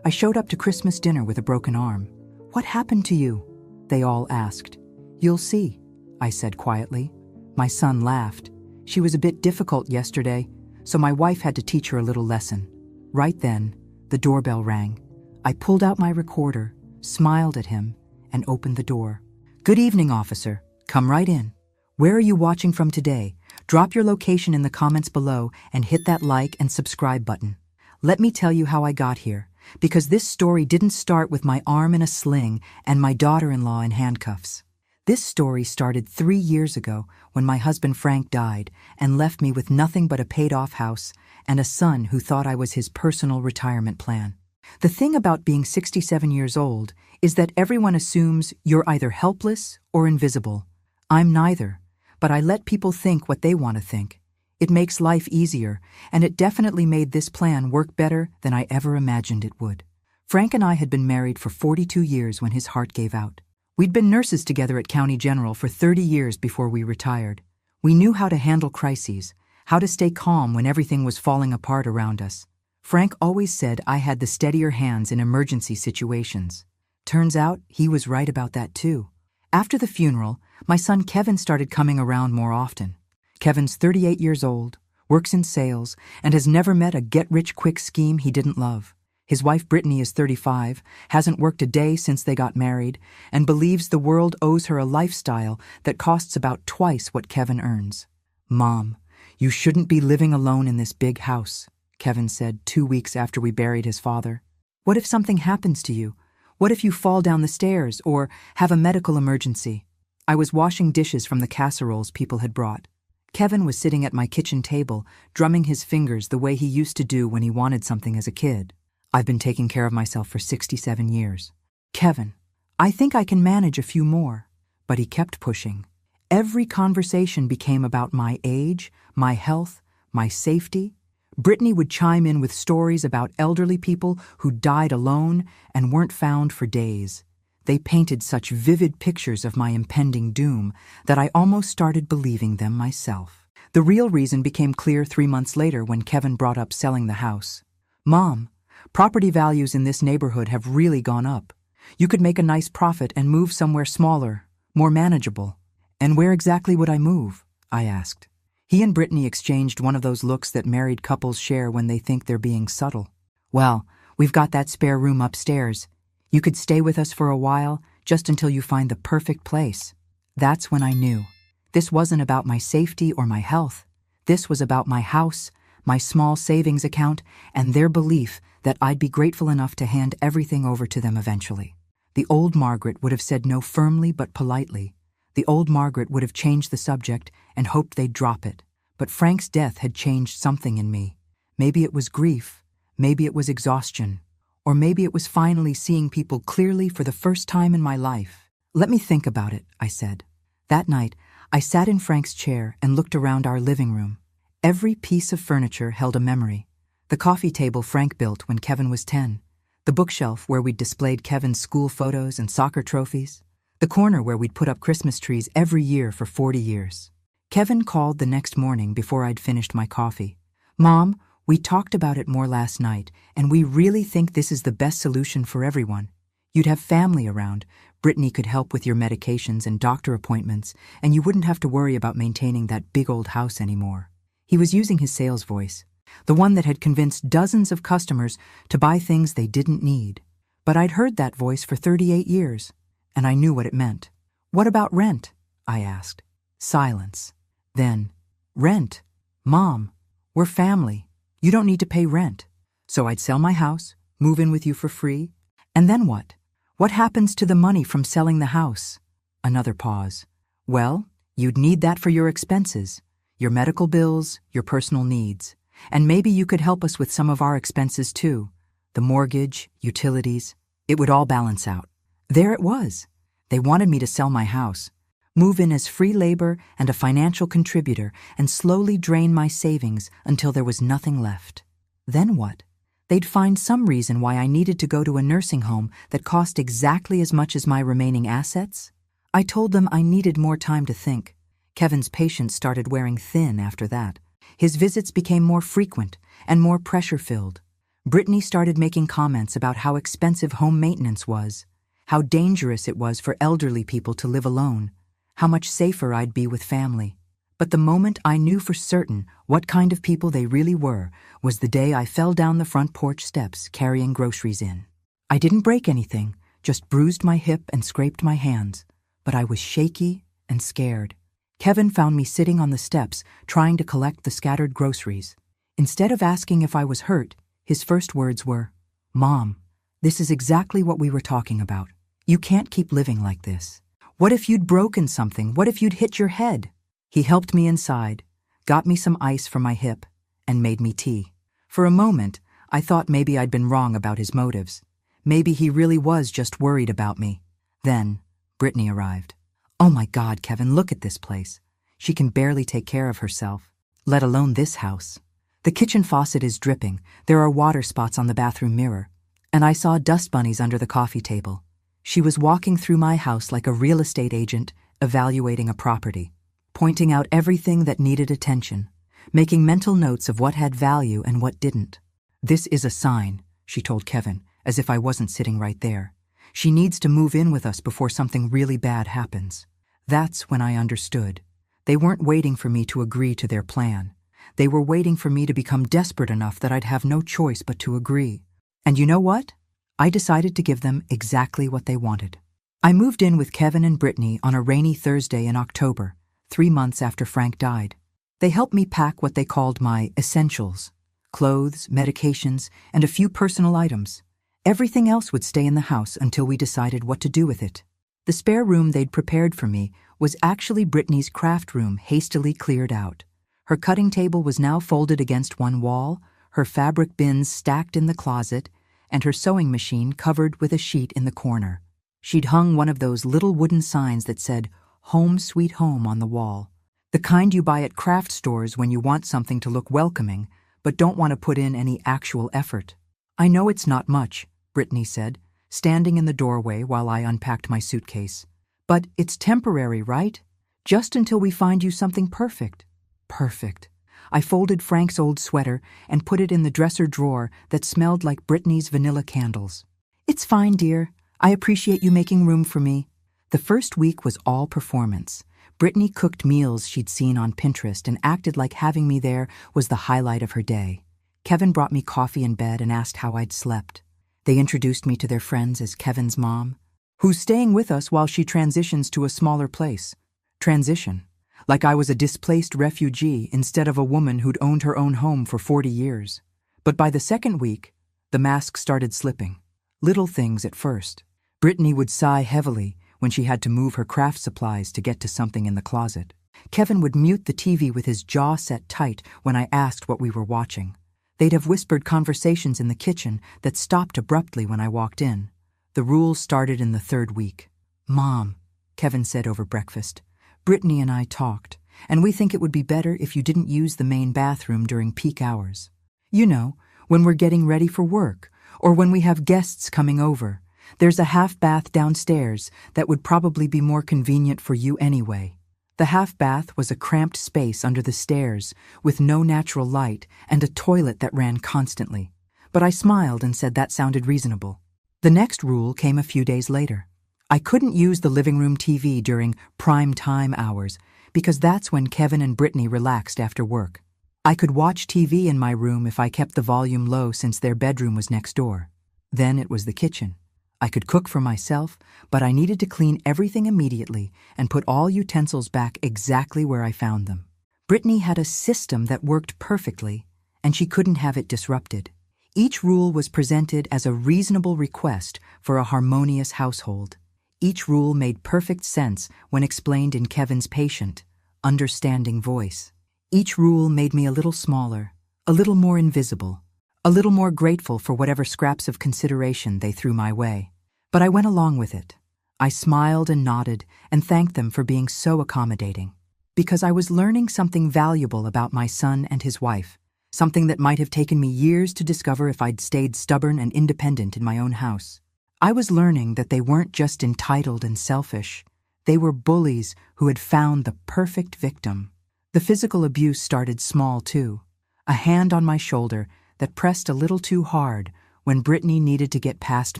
I showed up to Christmas dinner with a broken arm. "What happened to you?" they all asked. "You'll see," I said quietly. My son laughed. "She was a bit difficult yesterday, so my wife had to teach her a little lesson." Right then, the doorbell rang. I pulled out my recorder, smiled at him, and opened the door. "Good evening, officer. Come right in. Where are you watching from today? Drop your location in the comments below and hit that like and subscribe button. Let me tell you how I got here, because this story didn't start with my arm in a sling and my daughter-in-law in handcuffs. This story started 3 years ago when my husband Frank died and left me with nothing but a paid-off house and a son who thought I was his personal retirement plan. The thing about being 67 years old is that everyone assumes you're either helpless or invisible. I'm neither, but I let people think what they want to think. It makes life easier, and it definitely made this plan work better than I ever imagined it would. Frank and I had been married for 42 years when his heart gave out. We'd been nurses together at County General for 30 years before we retired. We knew how to handle crises, how to stay calm when everything was falling apart around us. Frank always said I had the steadier hands in emergency situations. Turns out he was right about that too. After the funeral, my son Kevin started coming around more often. Kevin's 38 years old, works in sales, and has never met a get-rich-quick scheme he didn't love. His wife Brittany is 35, hasn't worked a day since they got married, and believes the world owes her a lifestyle that costs about twice what Kevin earns. "Mom, you shouldn't be living alone in this big house," Kevin said 2 weeks after we buried his father. "What if something happens to you? What if you fall down the stairs or have a medical emergency?" I was washing dishes from the casseroles people had brought. Kevin was sitting at my kitchen table, drumming his fingers the way he used to do when he wanted something as a kid. "I've been taking care of myself for 67 years. Kevin, I think I can manage a few more." But he kept pushing. Every conversation became about my age, my health, my safety. Brittany would chime in with stories about elderly people who died alone and weren't found for days. They painted such vivid pictures of my impending doom that I almost started believing them myself. The real reason became clear 3 months later when Kevin brought up selling the house. "Mom, property values in this neighborhood have really gone up. You could make a nice profit and move somewhere smaller, more manageable." "And where exactly would I move?" I asked. He and Brittany exchanged one of those looks that married couples share when they think they're being subtle. "Well, we've got that spare room upstairs. You could stay with us for a while, just until you find the perfect place." That's when I knew. This wasn't about my safety or my health. This was about my house, my small savings account, and their belief that I'd be grateful enough to hand everything over to them eventually. The old Margaret would have said no firmly but politely. The old Margaret would have changed the subject and hoped they'd drop it. But Frank's death had changed something in me. Maybe it was grief, maybe it was exhaustion, or maybe it was finally seeing people clearly for the first time in my life. "Let me think about it," I said. That night, I sat in Frank's chair and looked around our living room. Every piece of furniture held a memory. The coffee table Frank built when Kevin was 10. The bookshelf where we'd displayed Kevin's school photos and soccer trophies. The corner where we'd put up Christmas trees every year for 40 years. Kevin called the next morning before I'd finished my coffee. "Mom, we talked about it more last night, and we really think this is the best solution for everyone. You'd have family around. Brittany could help with your medications and doctor appointments, and you wouldn't have to worry about maintaining that big old house anymore." He was using his sales voice, the one that had convinced dozens of customers to buy things they didn't need. But I'd heard that voice for 38 years, and I knew what it meant. "What about rent?" I asked. Silence. Then, "Rent? Mom, we're family. You don't need to pay rent." "So I'd sell my house, move in with you for free? And then what? What happens to the money from selling the house?" Another pause. "Well, you'd need that for your expenses, your medical bills, your personal needs. And maybe you could help us with some of our expenses too. The mortgage, utilities. It would all balance out." There it was. They wanted me to sell my house, move in as free labor and a financial contributor, and slowly drain my savings until there was nothing left. Then what? They'd find some reason why I needed to go to a nursing home that cost exactly as much as my remaining assets? I told them I needed more time to think. Kevin's patience started wearing thin after that. His visits became more frequent and more pressure-filled. Brittany started making comments about how expensive home maintenance was, how dangerous it was for elderly people to live alone, how much safer I'd be with family. But the moment I knew for certain what kind of people they really were was the day I fell down the front porch steps carrying groceries in. I didn't break anything, just bruised my hip and scraped my hands, but I was shaky and scared. Kevin found me sitting on the steps trying to collect the scattered groceries. Instead of asking if I was hurt, his first words were, "Mom, this is exactly what we were talking about. You can't keep living like this. What if you'd broken something? What if you'd hit your head?" He helped me inside, got me some ice for my hip, and made me tea. For a moment, I thought maybe I'd been wrong about his motives. Maybe he really was just worried about me. Then, Brittany arrived. "Oh my God, Kevin, look at this place. She can barely take care of herself, let alone this house. The kitchen faucet is dripping, there are water spots on the bathroom mirror, and I saw dust bunnies under the coffee table." She was walking through my house like a real estate agent evaluating a property, pointing out everything that needed attention, making mental notes of what had value and what didn't. "This is a sign," she told Kevin, as if I wasn't sitting right there. "She needs to move in with us before something really bad happens." That's when I understood. They weren't waiting for me to agree to their plan. They were waiting for me to become desperate enough that I'd have no choice but to agree. And you know what? I decided to give them exactly what they wanted. I moved in with Kevin and Brittany on a rainy Thursday in October, 3 months after Frank died. They helped me pack what they called my essentials: clothes, medications, and a few personal items. Everything else would stay in the house until we decided what to do with it. The spare room they'd prepared for me was actually Brittany's craft room, hastily cleared out. Her cutting table was now folded against one wall, her fabric bins stacked in the closet, and her sewing machine covered with a sheet in the corner. She'd hung one of those little wooden signs that said, "Home Sweet Home" on the wall. The kind you buy at craft stores when you want something to look welcoming, but don't want to put in any actual effort. "I know it's not much," Brittany said, standing in the doorway while I unpacked my suitcase. "But it's temporary, right? Just until we find you something perfect." Perfect. I folded Frank's old sweater and put it in the dresser drawer that smelled like Brittany's vanilla candles. "It's fine, dear. I appreciate you making room for me." The first week was all performance. Brittany cooked meals she'd seen on Pinterest and acted like having me there was the highlight of her day. Kevin brought me coffee in bed and asked how I'd slept. They introduced me to their friends as Kevin's mom, who's staying with us while she transitions to a smaller place. Transition. Like I was a displaced refugee instead of a woman who'd owned her own home for 40 years. But by the second week, the mask started slipping. Little things at first. Brittany would sigh heavily when she had to move her craft supplies to get to something in the closet. Kevin would mute the TV with his jaw set tight when I asked what we were watching. They'd have whispered conversations in the kitchen that stopped abruptly when I walked in. The rules started in the third week. "Mom," Kevin said over breakfast, "Brittany and I talked, and we think it would be better if you didn't use the main bathroom during peak hours. You know, when we're getting ready for work, or when we have guests coming over. There's a half bath downstairs that would probably be more convenient for you anyway." The half bath was a cramped space under the stairs with no natural light and a toilet that ran constantly. But I smiled and said that sounded reasonable. The next rule came a few days later. I couldn't use the living room TV during prime time hours because that's when Kevin and Brittany relaxed after work. I could watch TV in my room if I kept the volume low since their bedroom was next door. Then it was the kitchen. I could cook for myself, but I needed to clean everything immediately and put all utensils back exactly where I found them. Brittany had a system that worked perfectly, and she couldn't have it disrupted. Each rule was presented as a reasonable request for a harmonious household. Each rule made perfect sense when explained in Kevin's patient, understanding voice. Each rule made me a little smaller, a little more invisible, a little more grateful for whatever scraps of consideration they threw my way. But I went along with it. I smiled and nodded and thanked them for being so accommodating. Because I was learning something valuable about my son and his wife, something that might have taken me years to discover if I'd stayed stubborn and independent in my own house. I was learning that they weren't just entitled and selfish. They were bullies who had found the perfect victim. The physical abuse started small, too. A hand on my shoulder that pressed a little too hard when Brittany needed to get past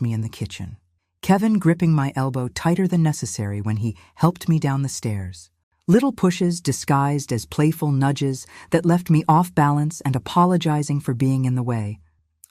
me in the kitchen. Kevin gripping my elbow tighter than necessary when he helped me down the stairs. Little pushes disguised as playful nudges that left me off balance and apologizing for being in the way.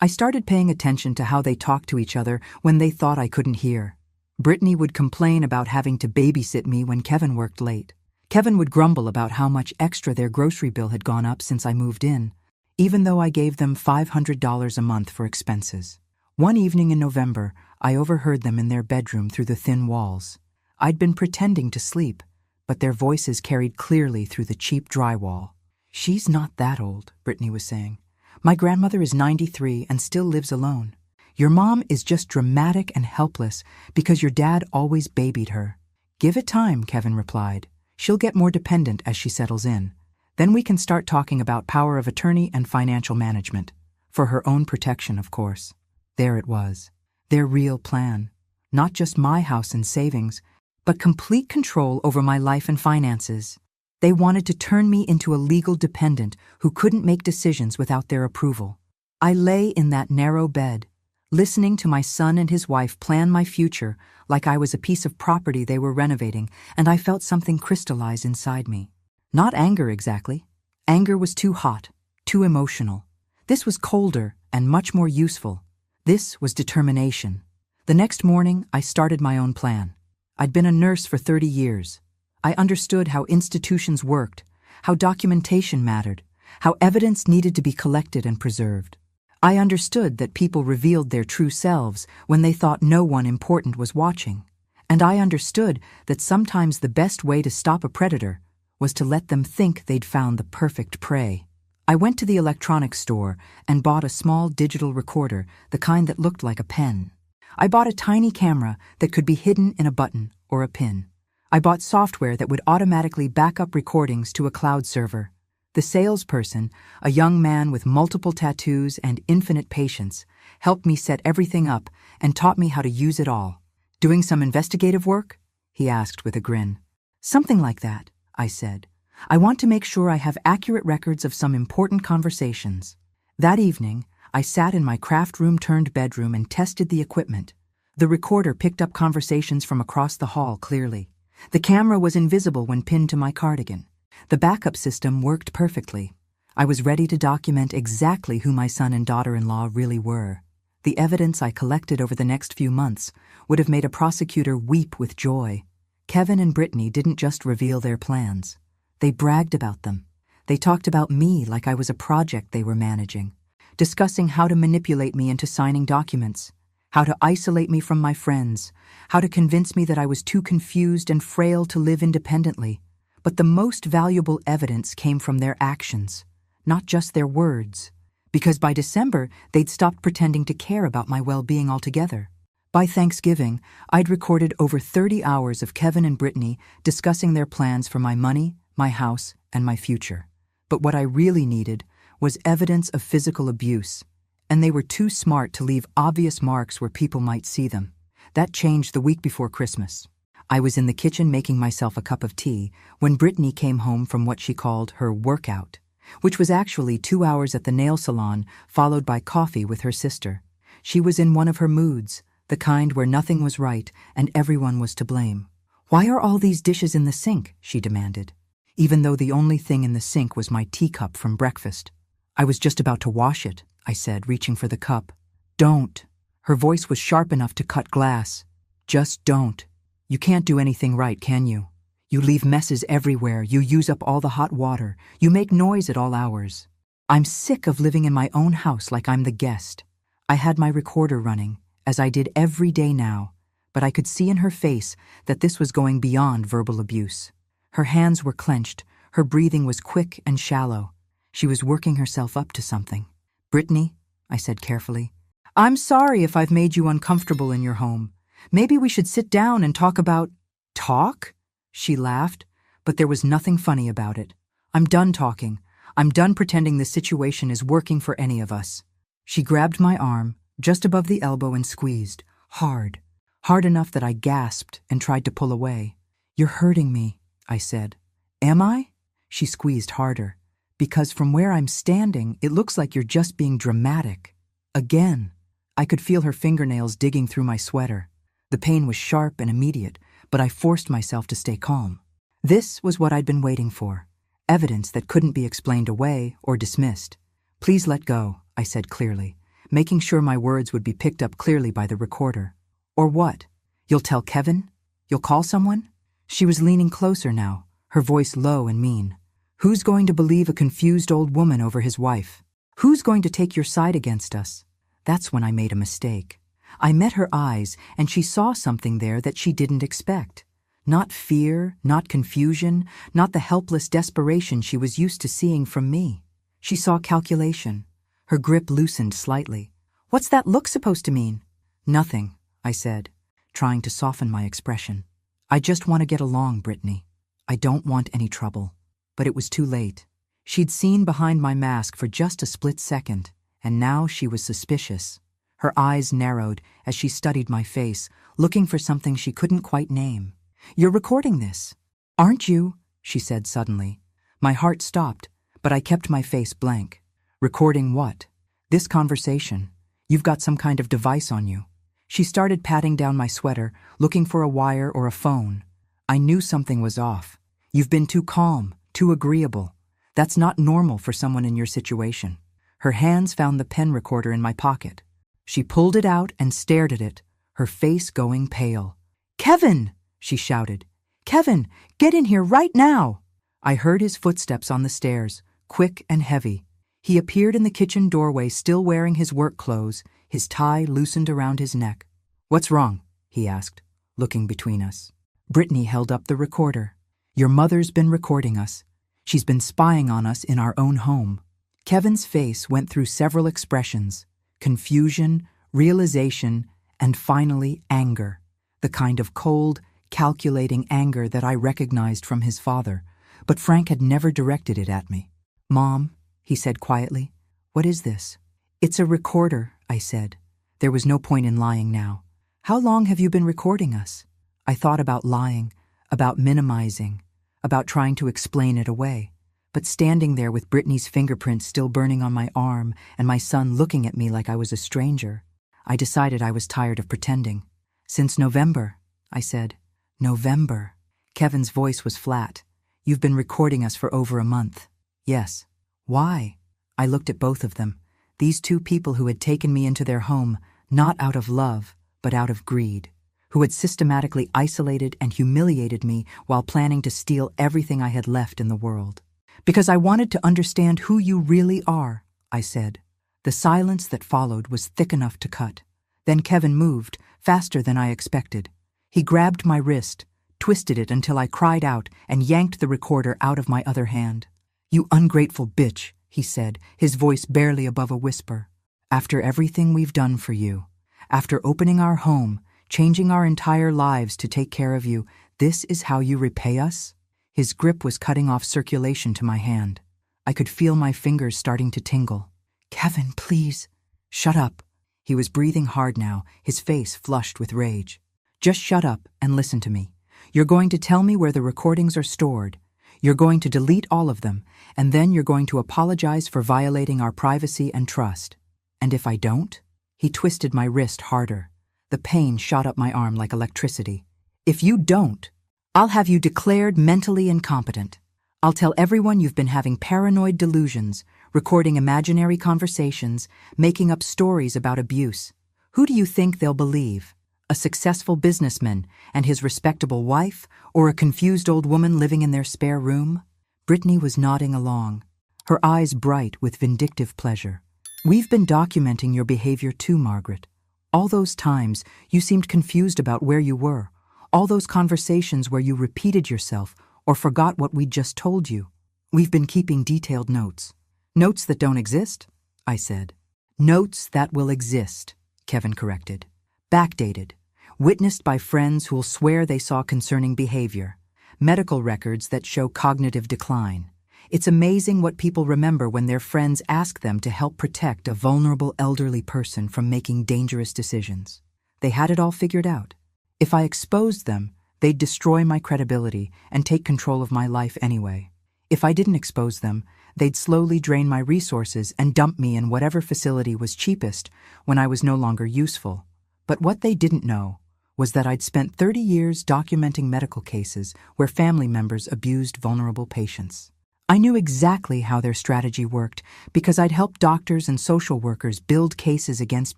I started paying attention to how they talked to each other when they thought I couldn't hear. Brittany would complain about having to babysit me when Kevin worked late. Kevin would grumble about how much extra their grocery bill had gone up since I moved in, even though I gave them $500 a month for expenses. One evening in November, I overheard them in their bedroom through the thin walls. I'd been pretending to sleep, but their voices carried clearly through the cheap drywall. "She's not that old," Brittany was saying. "My grandmother is 93 and still lives alone. Your mom is just dramatic and helpless because your dad always babied her." "Give it time," Kevin replied. "She'll get more dependent as she settles in. Then we can start talking about power of attorney and financial management. For her own protection, of course." There it was. Their real plan. Not just my house and savings, but complete control over my life and finances. They wanted to turn me into a legal dependent who couldn't make decisions without their approval. I lay in that narrow bed, listening to my son and his wife plan my future like I was a piece of property they were renovating, and I felt something crystallize inside me. Not anger exactly. Anger was too hot, too emotional. This was colder and much more useful. This was determination. The next morning, I started my own plan. I'd been a nurse for 30 years. I understood how institutions worked, how documentation mattered, how evidence needed to be collected and preserved. I understood that people revealed their true selves when they thought no one important was watching. And I understood that sometimes the best way to stop a predator was to let them think they'd found the perfect prey. I went to the electronics store and bought a small digital recorder, the kind that looked like a pen. I bought a tiny camera that could be hidden in a button or a pin. I bought software that would automatically back up recordings to a cloud server. The salesperson, a young man with multiple tattoos and infinite patience, helped me set everything up and taught me how to use it all. "Doing some investigative work?" he asked with a grin. "Something like that," I said. "I want to make sure I have accurate records of some important conversations." That evening, I sat in my craft room turned bedroom and tested the equipment. The recorder picked up conversations from across the hall clearly. The camera was invisible when pinned to my cardigan. The backup system worked perfectly. I was ready to document exactly who my son and daughter-in-law really were. The evidence I collected over the next few months would have made a prosecutor weep with joy. Kevin and Brittany didn't just reveal their plans. They bragged about them. They talked about me like I was a project they were managing, discussing how to manipulate me into signing documents, how to isolate me from my friends, how to convince me that I was too confused and frail to live independently. But the most valuable evidence came from their actions, not just their words, because by December, they'd stopped pretending to care about my well-being altogether. By Thanksgiving, I'd recorded over 30 hours of Kevin and Brittany discussing their plans for my money, my house, and my future. But what I really needed was evidence of physical abuse, and they were too smart to leave obvious marks where people might see them. That changed the week before Christmas. I was in the kitchen making myself a cup of tea when Brittany came home from what she called her workout, which was actually 2 hours at the nail salon followed by coffee with her sister. She was in one of her moods, the kind where nothing was right and everyone was to blame. "Why are all these dishes in the sink?" she demanded, even though the only thing in the sink was my teacup from breakfast. "I was just about to wash it," I said, reaching for the cup. "Don't." Her voice was sharp enough to cut glass. "Just don't. You can't do anything right, can you? You leave messes everywhere, you use up all the hot water, you make noise at all hours. I'm sick of living in my own house like I'm the guest." I had my recorder running, as I did every day now, but I could see in her face that this was going beyond verbal abuse. Her hands were clenched, her breathing was quick and shallow. She was working herself up to something. "Brittany," I said carefully, "I'm sorry if I've made you uncomfortable in your home. Maybe we should sit down and talk about—" "Talk?" She laughed, but there was nothing funny about it. "I'm done talking. I'm done pretending this situation is working for any of us." She grabbed my arm, just above the elbow, and squeezed, hard enough that I gasped and tried to pull away. "You're hurting me," I said. "Am I?" She squeezed harder. Because from where I'm standing, it looks like you're just being dramatic. Again. I could feel her fingernails digging through my sweater. The pain was sharp and immediate, but I forced myself to stay calm. This was what I'd been waiting for. Evidence that couldn't be explained away or dismissed. Please let go, I said clearly, making sure my words would be picked up clearly by the recorder. Or what? You'll tell Kevin? You'll call someone? She was leaning closer now, her voice low and mean. Who's going to believe a confused old woman over his wife? Who's going to take your side against us? That's when I made a mistake. I met her eyes, and she saw something there that she didn't expect. Not fear, not confusion, not the helpless desperation she was used to seeing from me. She saw calculation. Her grip loosened slightly. What's that look supposed to mean? Nothing, I said, trying to soften my expression. I just want to get along, Brittany. I don't want any trouble. But it was too late. She'd seen behind my mask for just a split second, and now she was suspicious. Her eyes narrowed as she studied my face, looking for something she couldn't quite name. You're recording this, aren't you? She said suddenly. My heart stopped, but I kept my face blank. Recording what? This conversation. You've got some kind of device on you. She started patting down my sweater, looking for a wire or a phone. I knew something was off. You've been too calm, too agreeable. That's not normal for someone in your situation. Her hands found the pen recorder in my pocket. She pulled it out and stared at it, her face going pale. Kevin, she shouted. Kevin, get in here right now. I heard his footsteps on the stairs, quick and heavy. He appeared in the kitchen doorway still wearing his work clothes, his tie loosened around his neck. What's wrong? He asked, looking between us. Brittany held up the recorder. Your mother's been recording us. She's been spying on us in our own home. Kevin's face went through several expressions: confusion, realization, and finally anger. The kind of cold, calculating anger that I recognized from his father, but Frank had never directed it at me. Mom, he said quietly, what is this? It's a recorder, I said. There was no point in lying now. How long have you been recording us? I thought about lying, about minimizing, about trying to explain it away. But standing there with Brittany's fingerprints still burning on my arm and my son looking at me like I was a stranger, I decided I was tired of pretending. Since November, I said. November. Kevin's voice was flat. You've been recording us for over a month. Yes. Why? I looked at both of them. These two people who had taken me into their home, not out of love, but out of greed. Who had systematically isolated and humiliated me while planning to steal everything I had left in the world. Because I wanted to understand who you really are, I said. The silence that followed was thick enough to cut. Then Kevin moved, faster than I expected. He grabbed my wrist, twisted it until I cried out and yanked the recorder out of my other hand. You ungrateful bitch, he said, his voice barely above a whisper. After everything we've done for you, after opening our home, changing our entire lives to take care of you, this is how you repay us? His grip was cutting off circulation to my hand. I could feel my fingers starting to tingle. Kevin, please. Shut up. He was breathing hard now, his face flushed with rage. Just shut up and listen to me. You're going to tell me where the recordings are stored. You're going to delete all of them, and then you're going to apologize for violating our privacy and trust. And if I don't? He twisted my wrist harder. The pain shot up my arm like electricity. If you don't, I'll have you declared mentally incompetent. I'll tell everyone you've been having paranoid delusions, recording imaginary conversations, making up stories about abuse. Who do you think they'll believe? A successful businessman and his respectable wife, or a confused old woman living in their spare room? Brittany was nodding along, her eyes bright with vindictive pleasure. We've been documenting your behavior too, Margaret. All those times you seemed confused about where you were. All those conversations where you repeated yourself or forgot what we'd just told you. We've been keeping detailed notes. Notes that don't exist, I said. Notes that will exist, Kevin corrected. Backdated. Witnessed by friends who'll swear they saw concerning behavior. Medical records that show cognitive decline. It's amazing what people remember when their friends ask them to help protect a vulnerable elderly person from making dangerous decisions. They had it all figured out. If I exposed them, they'd destroy my credibility and take control of my life anyway. If I didn't expose them, They'd slowly drain my resources and dump me in whatever facility was cheapest when I was no longer useful. But what they didn't know was that I'd spent 30 years documenting medical cases where family members abused vulnerable patients. I knew exactly how their strategy worked because I'd helped doctors and social workers build cases against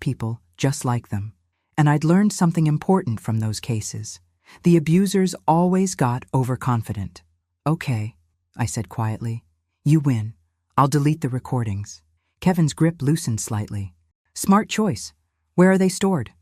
people just like them. And I'd learned something important from those cases. The abusers always got overconfident. "Okay," I said quietly. "You win. I'll delete the recordings." Kevin's grip loosened slightly. "Smart choice. Where are they stored?"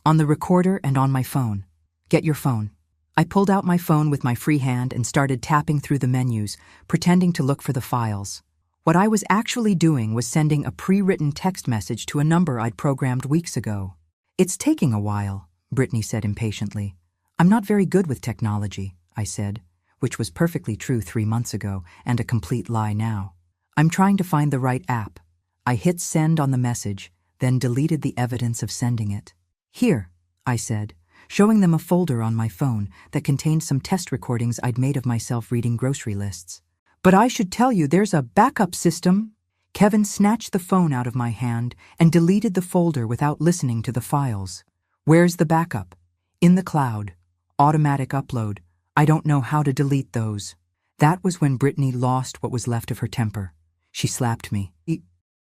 "On the recorder and on my phone." "Get your phone." I pulled out my phone with my free hand and started tapping through the menus, pretending to look for the files. What I was actually doing was sending a pre-written text message to a number I'd programmed weeks ago. "It's taking a while," Brittany said impatiently. "I'm not very good with technology," I said, which was perfectly true 3 months ago and a complete lie now. "I'm trying to find the right app." I hit send on the message, then deleted the evidence of sending it. "Here," I said, showing them a folder on my phone that contained some test recordings I'd made of myself reading grocery lists. "But I should tell you there's a backup system." Kevin snatched the phone out of my hand and deleted the folder without listening to the files. "Where's the backup?" "In the cloud. Automatic upload. I don't know how to delete those." That was when Brittany lost what was left of her temper. She slapped me.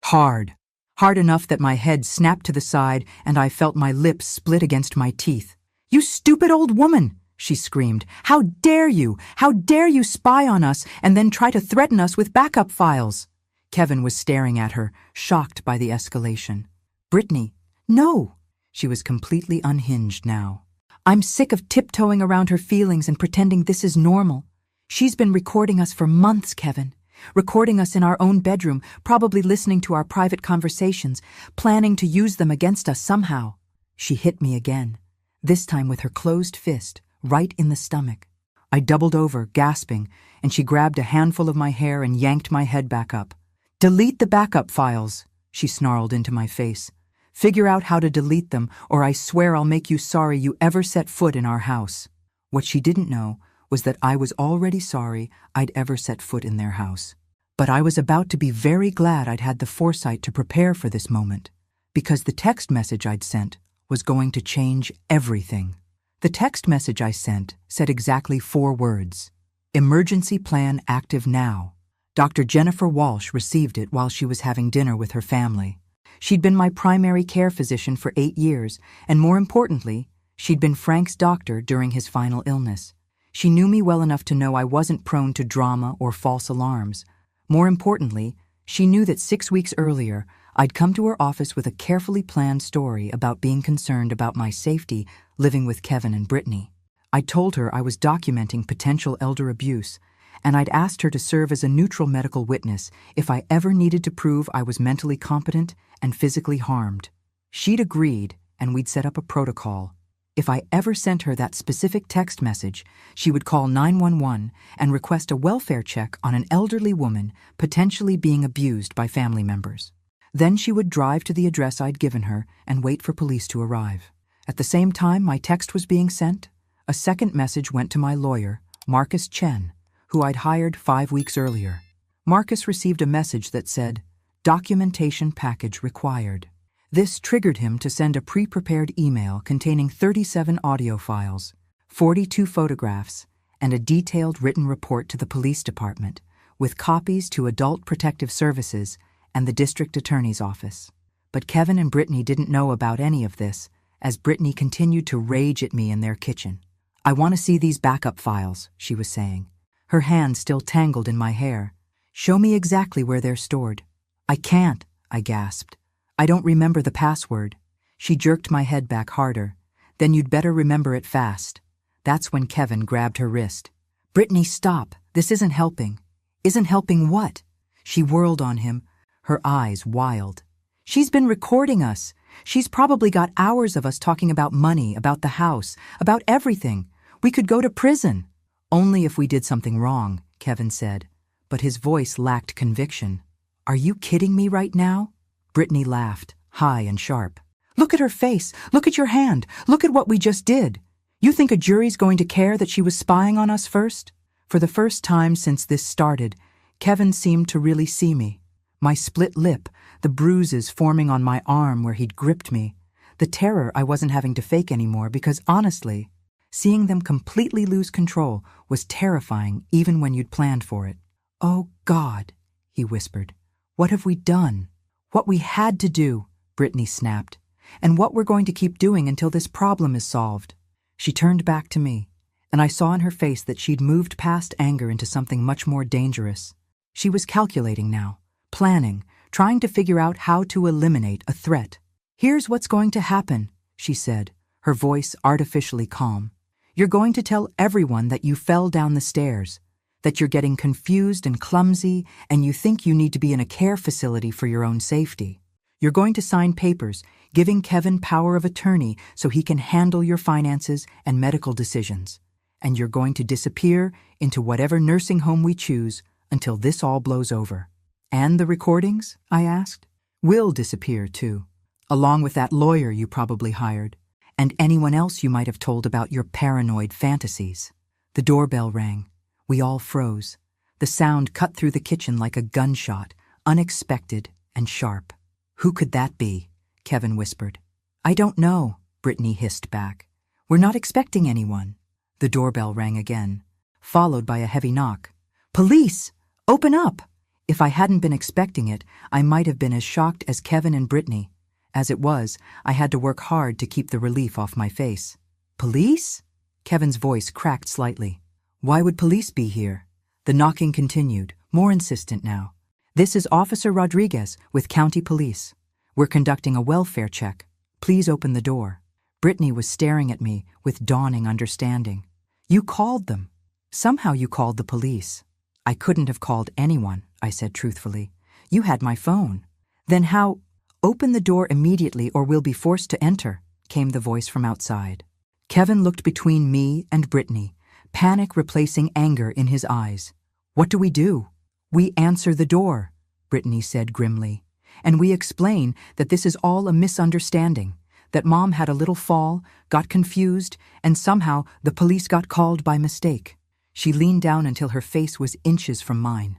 Hard. Hard enough that my head snapped to the side and I felt my lips split against my teeth. "You stupid old woman!" she screamed. "How dare you? How dare you spy on us and then try to threaten us with backup files?" Kevin was staring at her, shocked by the escalation. "Brittany, no!" She was completely unhinged now. "I'm sick of tiptoeing around her feelings and pretending this is normal. She's been recording us for months, Kevin. Recording us in our own bedroom, probably listening to our private conversations, planning to use them against us somehow." She hit me again, this time with her closed fist, right in the stomach. I doubled over, gasping, and she grabbed a handful of my hair and yanked my head back up. "Delete the backup files," she snarled into my face. "Figure out how to delete them, or I swear I'll make you sorry you ever set foot in our house." What she didn't know was that I was already sorry I'd ever set foot in their house. But I was about to be very glad I'd had the foresight to prepare for this moment, because the text message I'd sent was going to change everything. The text message I sent said exactly 4 words. "Emergency plan active now." Dr. Jennifer Walsh received it while she was having dinner with her family. She'd been my primary care physician for 8 years, and more importantly, she'd been Frank's doctor during his final illness. She knew me well enough to know I wasn't prone to drama or false alarms. More importantly, she knew that 6 weeks earlier, I'd come to her office with a carefully planned story about being concerned about my safety living with Kevin and Brittany. I told her I was documenting potential elder abuse, and I'd asked her to serve as a neutral medical witness if I ever needed to prove I was mentally competent and physically harmed. She'd agreed, and we'd set up a protocol. If I ever sent her that specific text message, she would call 911 and request a welfare check on an elderly woman potentially being abused by family members. Then she would drive to the address I'd given her and wait for police to arrive. At the same time my text was being sent, a second message went to my lawyer, Marcus Chen, who I'd hired 5 weeks earlier. Marcus received a message that said, "Documentation package required." This triggered him to send a pre-prepared email containing 37 audio files, 42 photographs, and a detailed written report to the police department, with copies to Adult Protective Services and the district attorney's office. But Kevin and Brittany didn't know about any of this, as Brittany continued to rage at me in their kitchen. "I want to see these backup files," she was saying, her hand still tangled in my hair. "Show me exactly where they're stored." "I can't," I gasped. "I don't remember the password." She jerked my head back harder. "Then you'd better remember it fast." That's when Kevin grabbed her wrist. "Brittany, stop. This isn't helping." "Isn't helping what?" She whirled on him, her eyes wild. "She's been recording us. She's probably got hours of us talking about money, about the house, about everything. We could go to prison." "Only if we did something wrong," Kevin said, but his voice lacked conviction. "Are you kidding me right now?" Brittany laughed, high and sharp. "Look at her face. Look at your hand. Look at what we just did. You think a jury's going to care that she was spying on us first?" For the first time since this started, Kevin seemed to really see me. My split lip, the bruises forming on my arm where he'd gripped me, the terror I wasn't having to fake anymore because honestly, seeing them completely lose control was terrifying even when you'd planned for it. "Oh God," he whispered. "What have we done? What we had to do," Brittany snapped, "and what we're going to keep doing until this problem is solved." She turned back to me, and I saw in her face that she'd moved past anger into something much more dangerous. She was calculating now, planning, trying to figure out how to eliminate a threat. "Here's what's going to happen," she said, her voice artificially calm. "You're going to tell everyone that you fell down the stairs, that you're getting confused and clumsy, and you think you need to be in a care facility for your own safety. You're going to sign papers giving Kevin power of attorney so he can handle your finances and medical decisions. And you're going to disappear into whatever nursing home we choose until this all blows over." "And the recordings?" I asked. "Will disappear, too, along with that lawyer you probably hired, and anyone else you might have told about your paranoid fantasies." The doorbell rang. We all froze. The sound cut through the kitchen like a gunshot, unexpected and sharp. "Who could that be?" Kevin whispered. "I don't know," Brittany hissed back. "We're not expecting anyone." The doorbell rang again, followed by a heavy knock. "Police! Open up!" If I hadn't been expecting it, I might have been as shocked as Kevin and Brittany. As it was, I had to work hard to keep the relief off my face. "Police?" Kevin's voice cracked slightly. "Why would police be here?" The knocking continued, more insistent now. "This is Officer Rodriguez with County Police. We're conducting a welfare check. Please open the door." Brittany was staring at me with dawning understanding. "You called them. Somehow you called the police." "I couldn't have called anyone," I said truthfully. "You had my phone." "Then how—" "Open the door immediately or we'll be forced to enter," came the voice from outside. Kevin looked between me and Brittany, panic replacing anger in his eyes. "What do we do?" "We answer the door," Brittany said grimly. "And we explain that this is all a misunderstanding, that Mom had a little fall, got confused, and somehow the police got called by mistake." She leaned down until her face was inches from mine.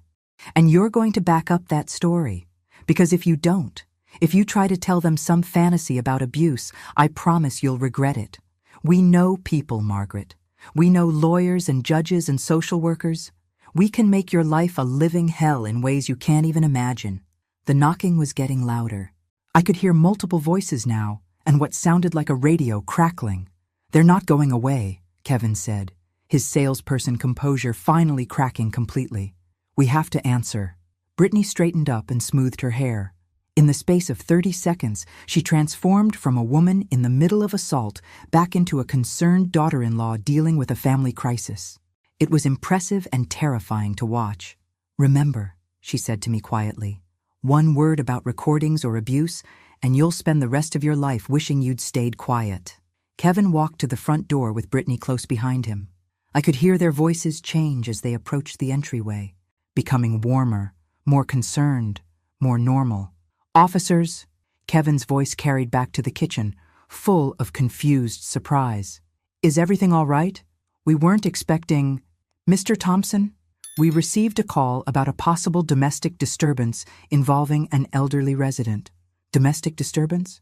"And you're going to back up that story. Because if you don't, if you try to tell them some fantasy about abuse, I promise you'll regret it. We know people, Margaret. We know lawyers and judges and social workers. We can make your life a living hell in ways you can't even imagine." The knocking was getting louder. I could hear multiple voices now, and what sounded like a radio crackling. "They're not going away," Kevin said, his salesperson composure finally cracking completely. "We have to answer." Brittany straightened up and smoothed her hair. In the space of 30 seconds, she transformed from a woman in the middle of assault back into a concerned daughter-in-law dealing with a family crisis. It was impressive and terrifying to watch. "Remember," she said to me quietly, "one word about recordings or abuse, and you'll spend the rest of your life wishing you'd stayed quiet." Kevin walked to the front door with Brittany close behind him. I could hear their voices change as they approached the entryway, becoming warmer, more concerned, more normal. "Officers," Kevin's voice carried back to the kitchen, full of confused surprise. "Is everything all right? We weren't expecting—" "Mr. Thompson, we received a call about a possible domestic disturbance involving an elderly resident." "Domestic disturbance?"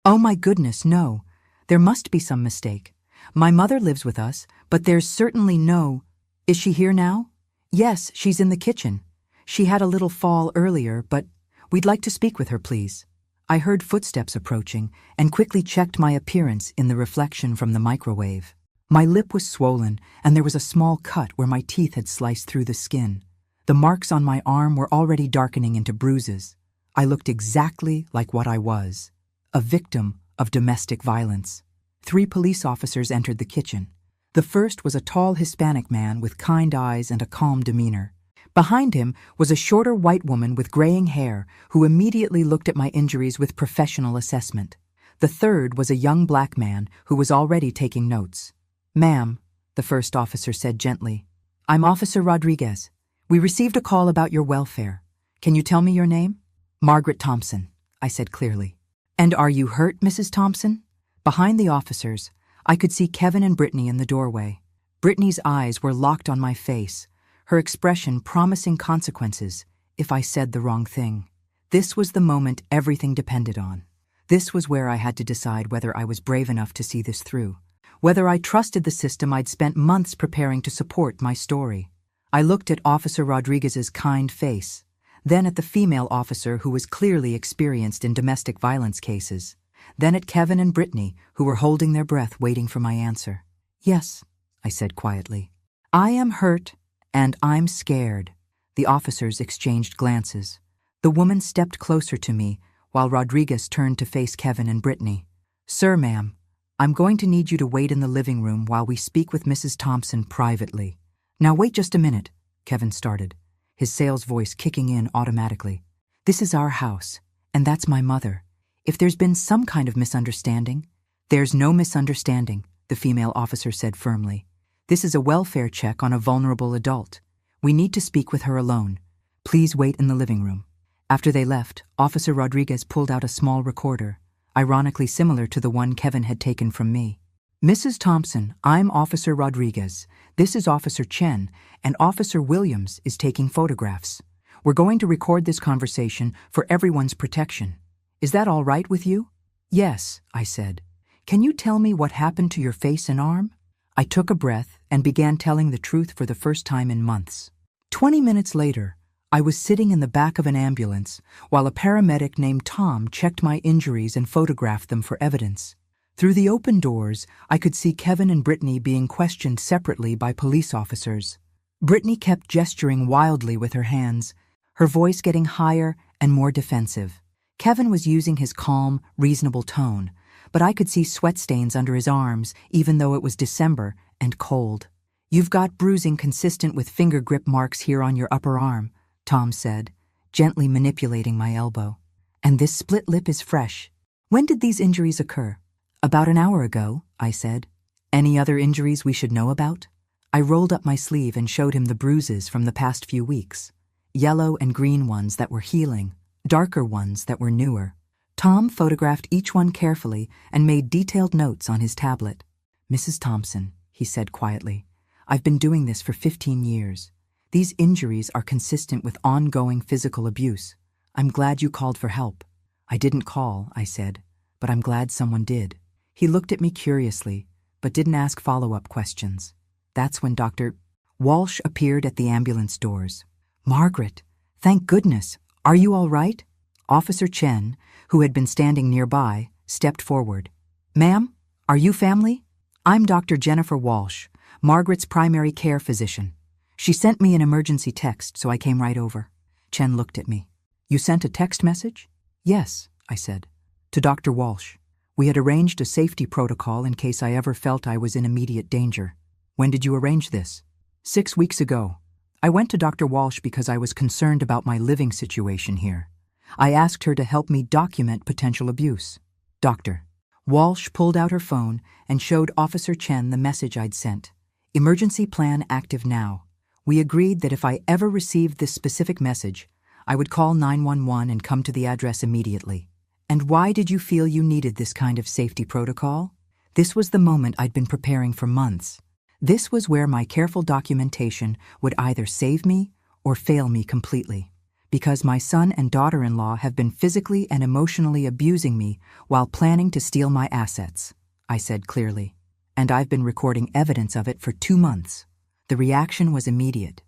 "Oh my goodness, no. There must be some mistake. My mother lives with us, but there's certainly no—" "Is she here now?" "Yes, she's in the kitchen. She had a little fall earlier, but we'd like to speak with her, please." I heard footsteps approaching and quickly checked my appearance in the reflection from the microwave. My lip was swollen, and there was a small cut where my teeth had sliced through the skin. The marks on my arm were already darkening into bruises. I looked exactly like what I was, a victim of domestic violence. 3 police officers entered the kitchen. The first was a tall Hispanic man with kind eyes and a calm demeanor. Behind him was a shorter white woman with graying hair who immediately looked at my injuries with professional assessment. The third was a young black man who was already taking notes. "Ma'am," the first officer said gently, "I'm Officer Rodriguez. We received a call about your welfare. Can you tell me your name?" "Margaret Thompson," I said clearly. "And are you hurt, Mrs. Thompson?" Behind the officers, I could see Kevin and Brittany in the doorway. Brittany's eyes were locked on my face, her expression promising consequences if I said the wrong thing. This was the moment everything depended on. This was where I had to decide whether I was brave enough to see this through, whether I trusted the system I'd spent months preparing to support my story. I looked at Officer Rodriguez's kind face, then at the female officer who was clearly experienced in domestic violence cases, then at Kevin and Brittany, who were holding their breath waiting for my answer. "Yes," I said quietly. "I am hurt, and I'm scared." The officers exchanged glances. The woman stepped closer to me, while Rodriguez turned to face Kevin and Brittany. "Sir, ma'am, I'm going to need you to wait in the living room while we speak with Mrs. Thompson privately." "Now wait just a minute," Kevin started, his sales voice kicking in automatically. "This is our house, and that's my mother. If there's been some kind of misunderstanding—" "There's no misunderstanding," the female officer said firmly. "This is a welfare check on a vulnerable adult. We need to speak with her alone. Please wait in the living room." After they left, Officer Rodriguez pulled out a small recorder, ironically similar to the one Kevin had taken from me. "Mrs. Thompson, I'm Officer Rodriguez. This is Officer Chen, and Officer Williams is taking photographs. We're going to record this conversation for everyone's protection. Is that all right with you?" "Yes," I said. "Can you tell me what happened to your face and arm?" I took a breath and began telling the truth for the first time in months. 20 minutes later, I was sitting in the back of an ambulance while a paramedic named Tom checked my injuries and photographed them for evidence. Through the open doors, I could see Kevin and Brittany being questioned separately by police officers. Brittany kept gesturing wildly with her hands, her voice getting higher and more defensive. Kevin was using his calm, reasonable tone, but I could see sweat stains under his arms even though it was December and cold. "You've got bruising consistent with finger grip marks here on your upper arm," Tom said, gently manipulating my elbow. "And this split lip is fresh. When did these injuries occur?" "About an hour ago," I said. "Any other injuries we should know about?" I rolled up my sleeve and showed him the bruises from the past few weeks. Yellow and green ones that were healing, darker ones that were newer. Tom photographed each one carefully and made detailed notes on his tablet. "Mrs. Thompson," he said quietly, "I've been doing this for 15 years. These injuries are consistent with ongoing physical abuse. I'm glad you called for help." "I didn't call," I said, "but I'm glad someone did." He looked at me curiously, but didn't ask follow-up questions. That's when Dr. Walsh appeared at the ambulance doors. "Margaret, thank goodness. Are you all right?" Officer Chen, who had been standing nearby, stepped forward. "Ma'am, are you family? I'm Dr. Jennifer Walsh, Margaret's primary care physician. She sent me an emergency text, so I came right over." Chen looked at me. "You sent a text message?" "Yes," I said. "To Dr. Walsh. We had arranged a safety protocol in case I ever felt I was in immediate danger." "When did you arrange this?" 6 weeks ago. I went to Dr. Walsh because I was concerned about my living situation here. I asked her to help me document potential abuse. "Doctor." Walsh pulled out her phone and showed Officer Chen the message I'd sent. "Emergency plan active now. We agreed that if I ever received this specific message, I would call 911 and come to the address immediately." "And why did you feel you needed this kind of safety protocol?" This was the moment I'd been preparing for months. This was where my careful documentation would either save me or fail me completely. Because my son and daughter-in-law have been physically and emotionally abusing me while planning to steal my assets, I said clearly. And I've been recording evidence of it for 2 months. The reaction was immediate.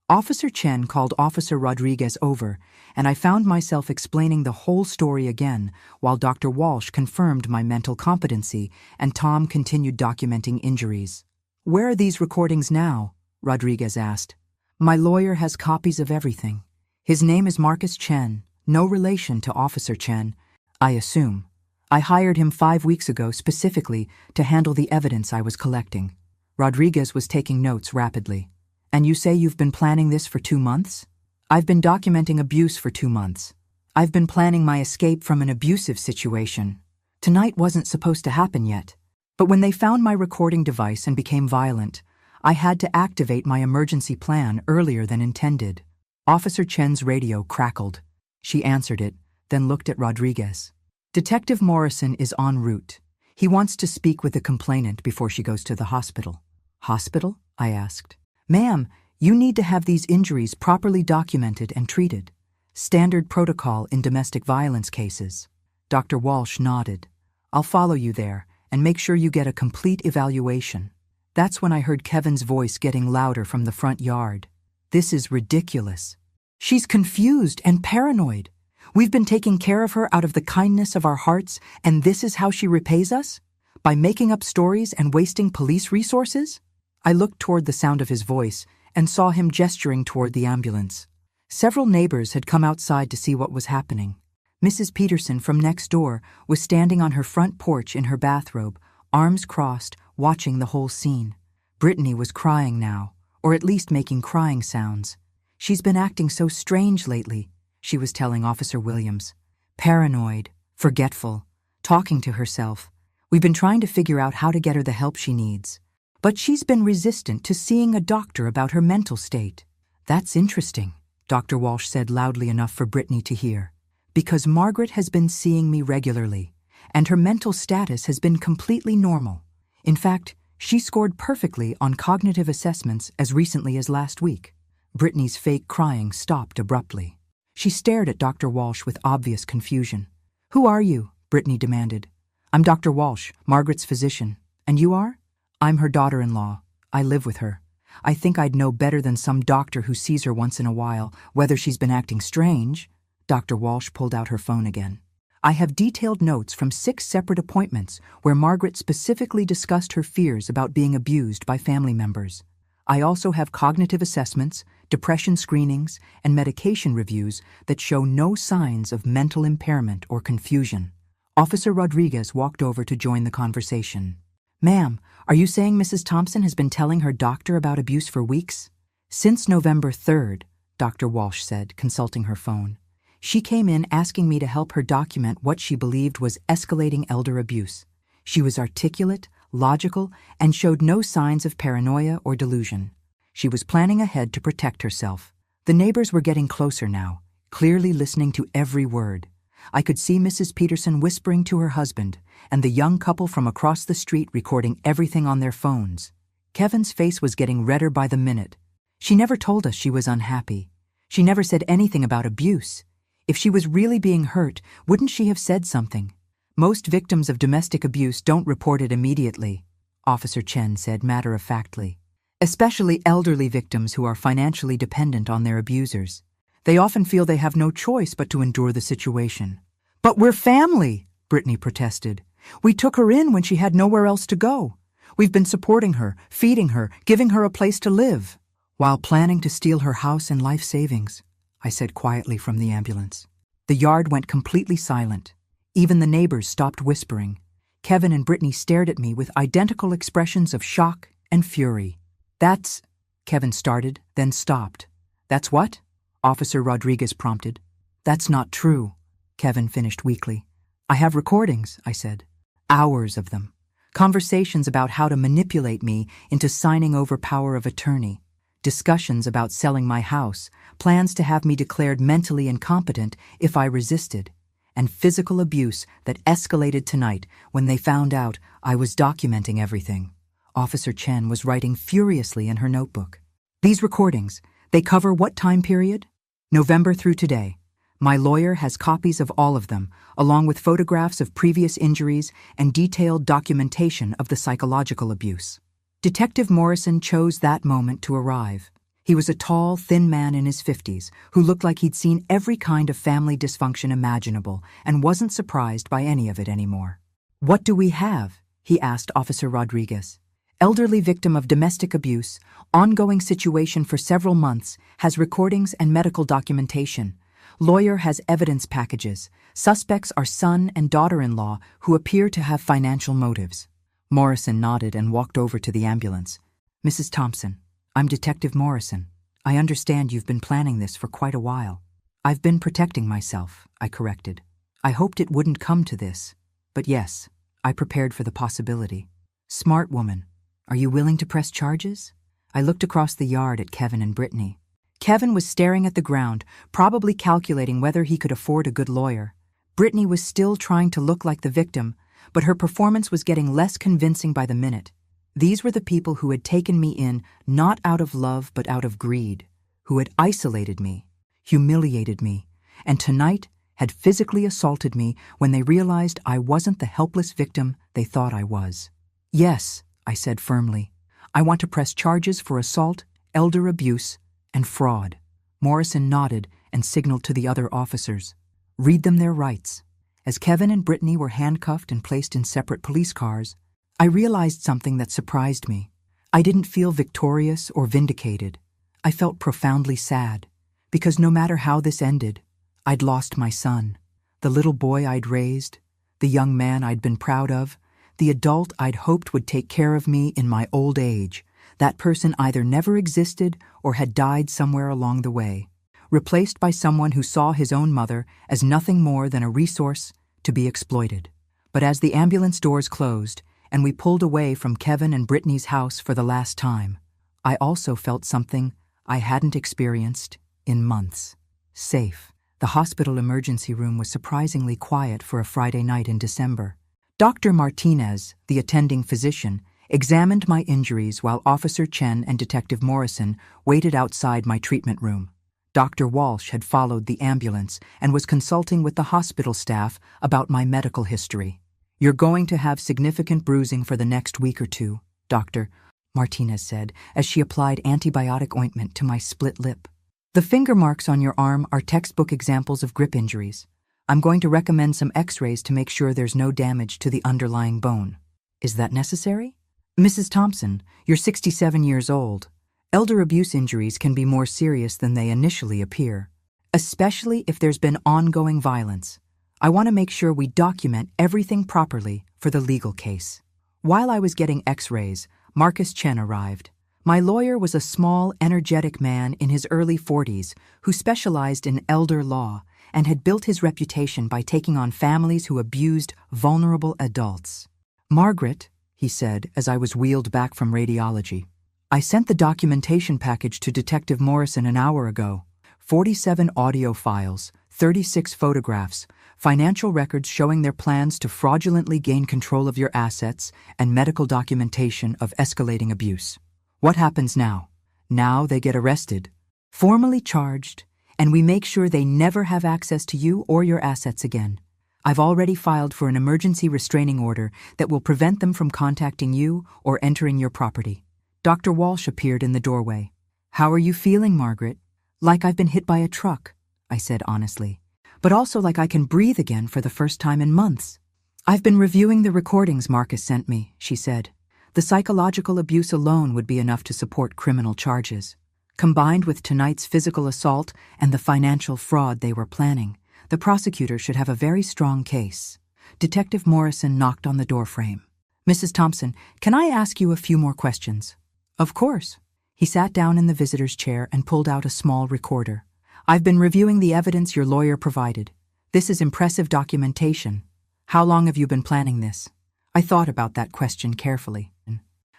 Officer Chen called Officer Rodriguez over, and I found myself explaining the whole story again while Dr. Walsh confirmed my mental competency and Tom continued documenting injuries. "Where are these recordings now?" Rodriguez asked. "My lawyer has copies of everything. His name is Marcus Chen, no relation to Officer Chen, I assume. I hired him 5 weeks ago specifically to handle the evidence I was collecting." Rodriguez was taking notes rapidly. "And you say you've been planning this for 2 months?" "I've been documenting abuse for 2 months. I've been planning my escape from an abusive situation. Tonight wasn't supposed to happen yet. But when they found my recording device and became violent, I had to activate my emergency plan earlier than intended." Officer Chen's radio crackled. She answered it, then looked at Rodriguez. "Detective Morrison is en route. He wants to speak with the complainant before she goes to the hospital." "Hospital?" I asked. "Ma'am, You need to have these injuries properly documented and treated. Standard protocol in domestic violence cases. Dr. Walsh nodded. I'll follow you there and make sure you get a complete evaluation. That's when I heard Kevin's voice getting louder from the front yard. This is ridiculous. She's confused and paranoid. We've been taking care of her out of the kindness of our hearts, and this is how she repays us? By making up stories and wasting police resources? I looked toward the sound of his voice and saw him gesturing toward the ambulance. Several neighbors had come outside to see what was happening. Mrs. Peterson from next door was standing on her front porch in her bathrobe, arms crossed, watching the whole scene. Brittany was crying now, or at least making crying sounds. She's been acting so strange lately, she was telling Officer Williams. Paranoid, forgetful, talking to herself. We've been trying to figure out how to get her the help she needs. But she's been resistant to seeing a doctor about her mental state. That's interesting, Dr. Walsh said loudly enough for Brittany to hear. Because Margaret has been seeing me regularly, and her mental status has been completely normal. In fact, she scored perfectly on cognitive assessments as recently as last week. Brittany's fake crying stopped abruptly. She stared at Dr. Walsh with obvious confusion. Who are you? Brittany demanded. I'm Dr. Walsh, Margaret's physician. And you are? I'm her daughter-in-law. I live with her. I think I'd know better than some doctor who sees her once in a while whether she's been acting strange. Dr. Walsh pulled out her phone again. I have detailed notes from 6 separate appointments where Margaret specifically discussed her fears about being abused by family members. I also have cognitive assessments, depression screenings, and medication reviews that show no signs of mental impairment or confusion. Officer Rodriguez walked over to join the conversation. Ma'am, are you saying Mrs. Thompson has been telling her doctor about abuse for weeks? Since November 3rd, Dr. Walsh said, consulting her phone. She came in asking me to help her document what she believed was escalating elder abuse. She was articulate, logical, and showed no signs of paranoia or delusion. She was planning ahead to protect herself. The neighbors were getting closer now, clearly listening to every word. I could see Mrs. Peterson whispering to her husband, and the young couple from across the street recording everything on their phones. Kevin's face was getting redder by the minute. She never told us she was unhappy. She never said anything about abuse. If she was really being hurt, wouldn't she have said something? Most victims of domestic abuse don't report it immediately, Officer Chen said matter-of-factly. Especially elderly victims who are financially dependent on their abusers. They often feel they have no choice but to endure the situation. But we're family, Brittany protested. We took her in when she had nowhere else to go. We've been supporting her, feeding her, giving her a place to live, while planning to steal her house and life savings, I said quietly from the ambulance. The yard went completely silent. Even the neighbors stopped whispering. Kevin and Brittany stared at me with identical expressions of shock and fury. That's... Kevin started, then stopped. That's what? Officer Rodriguez prompted. That's not true, Kevin finished weakly. I have recordings, I said. Hours of them. Conversations about how to manipulate me into signing over power of attorney. Discussions about selling my house, plans to have me declared mentally incompetent if I resisted, and physical abuse that escalated tonight when they found out I was documenting everything. Officer Chen was writing furiously in her notebook. These recordings, they cover what time period? November through today. My lawyer has copies of all of them, along with photographs of previous injuries and detailed documentation of the psychological abuse. Detective Morrison chose that moment to arrive. He was a tall, thin man in his 50s who looked like he'd seen every kind of family dysfunction imaginable and wasn't surprised by any of it anymore. What do we have? He asked Officer Rodriguez. Elderly victim of domestic abuse, ongoing situation for several months, has recordings and medical documentation. Lawyer has evidence packages. Suspects are son and daughter-in-law who appear to have financial motives. Morrison nodded and walked over to the ambulance. Mrs. Thompson, I'm Detective Morrison. I understand you've been planning this for quite a while. I've been protecting myself, I corrected. I hoped it wouldn't come to this. But yes, I prepared for the possibility. Smart woman. Are you willing to press charges? I looked across the yard at Kevin and Brittany. Kevin was staring at the ground, probably calculating whether he could afford a good lawyer. Brittany was still trying to look like the victim, but her performance was getting less convincing by the minute. These were the people who had taken me in not out of love but out of greed, who had isolated me, humiliated me, and tonight had physically assaulted me when they realized I wasn't the helpless victim they thought I was. Yes, I said firmly. I want to press charges for assault, elder abuse, and fraud. Morrison nodded and signaled to the other officers. Read them their rights. As Kevin and Brittany were handcuffed and placed in separate police cars, I realized something that surprised me. I didn't feel victorious or vindicated. I felt profoundly sad, because no matter how this ended, I'd lost my son, the little boy I'd raised, the young man I'd been proud of, the adult I'd hoped would take care of me in my old age. That person either never existed or had died somewhere along the way, replaced by someone who saw his own mother as nothing more than a resource to be exploited. But as the ambulance doors closed and we pulled away from Kevin and Brittany's house for the last time, I also felt something I hadn't experienced in months. Safe. The hospital emergency room was surprisingly quiet for a Friday night in December. Dr. Martinez, the attending physician, examined my injuries while Officer Chen and Detective Morrison waited outside my treatment room. Dr. Walsh had followed the ambulance and was consulting with the hospital staff about my medical history. You're going to have significant bruising for the next week or two, Doctor, Martinez said as she applied antibiotic ointment to my split lip. The finger marks on your arm are textbook examples of grip injuries. I'm going to recommend some x-rays to make sure there's no damage to the underlying bone. Is that necessary? Mrs. Thompson, you're 67 years old. Elder abuse injuries can be more serious than they initially appear, especially if there's been ongoing violence. I want to make sure we document everything properly for the legal case. While I was getting x-rays, Marcus Chen arrived. My lawyer was a small, energetic man in his early 40s who specialized in elder law and had built his reputation by taking on families who abused vulnerable adults. Margaret, he said as I was wheeled back from radiology, I sent the documentation package to Detective Morrison an hour ago. 47 audio files, 36 photographs, financial records showing their plans to fraudulently gain control of your assets, and medical documentation of escalating abuse. What happens now? Now they get arrested, formally charged, and we make sure they never have access to you or your assets again. I've already filed for an emergency restraining order that will prevent them from contacting you or entering your property. Dr. Walsh appeared in the doorway. How are you feeling, Margaret? Like I've been hit by a truck, I said honestly, but also like I can breathe again for the first time in months. I've been reviewing the recordings Marcus sent me, she said. The psychological abuse alone would be enough to support criminal charges. Combined with tonight's physical assault and the financial fraud they were planning, the prosecutor should have a very strong case. Detective Morrison knocked on the doorframe. Mrs. Thompson, can I ask you a few more questions? Of course. He sat down in the visitor's chair and pulled out a small recorder. I've been reviewing the evidence your lawyer provided. This is impressive documentation. How long have you been planning this? I thought about that question carefully.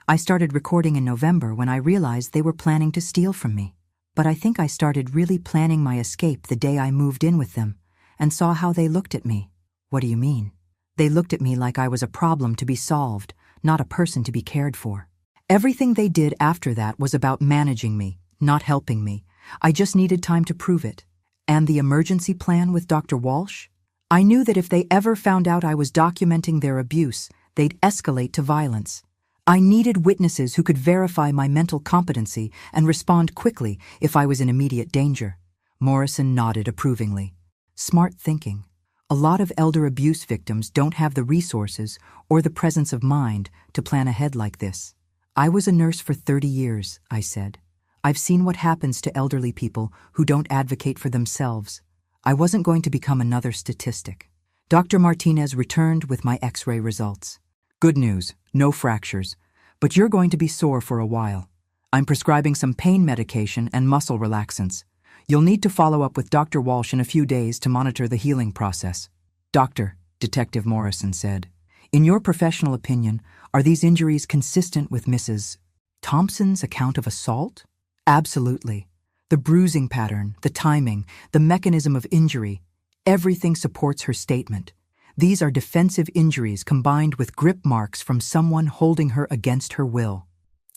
I started recording in November when I realized they were planning to steal from me. But I think I started really planning my escape the day I moved in with them and saw how they looked at me. What do you mean? They looked at me like I was a problem to be solved, not a person to be cared for. Everything they did after that was about managing me, not helping me. I just needed time to prove it. And the emergency plan with Dr. Walsh? I knew that if they ever found out I was documenting their abuse, they'd escalate to violence. I needed witnesses who could verify my mental competency and respond quickly if I was in immediate danger. Morrison nodded approvingly. Smart thinking. A lot of elder abuse victims don't have the resources or the presence of mind to plan ahead like this. I was a nurse for 30 years, I said. I've seen what happens to elderly people who don't advocate for themselves. I wasn't going to become another statistic. Dr. Martinez returned with my x-ray results. Good news, no fractures, but you're going to be sore for a while. I'm prescribing some pain medication and muscle relaxants. You'll need to follow up with Dr. Walsh in a few days to monitor the healing process. Doctor, Detective Morrison said, in your professional opinion, are these injuries consistent with Mrs. Thompson's account of assault? Absolutely. The bruising pattern, the timing, the mechanism of injury, everything supports her statement. These are defensive injuries combined with grip marks from someone holding her against her will.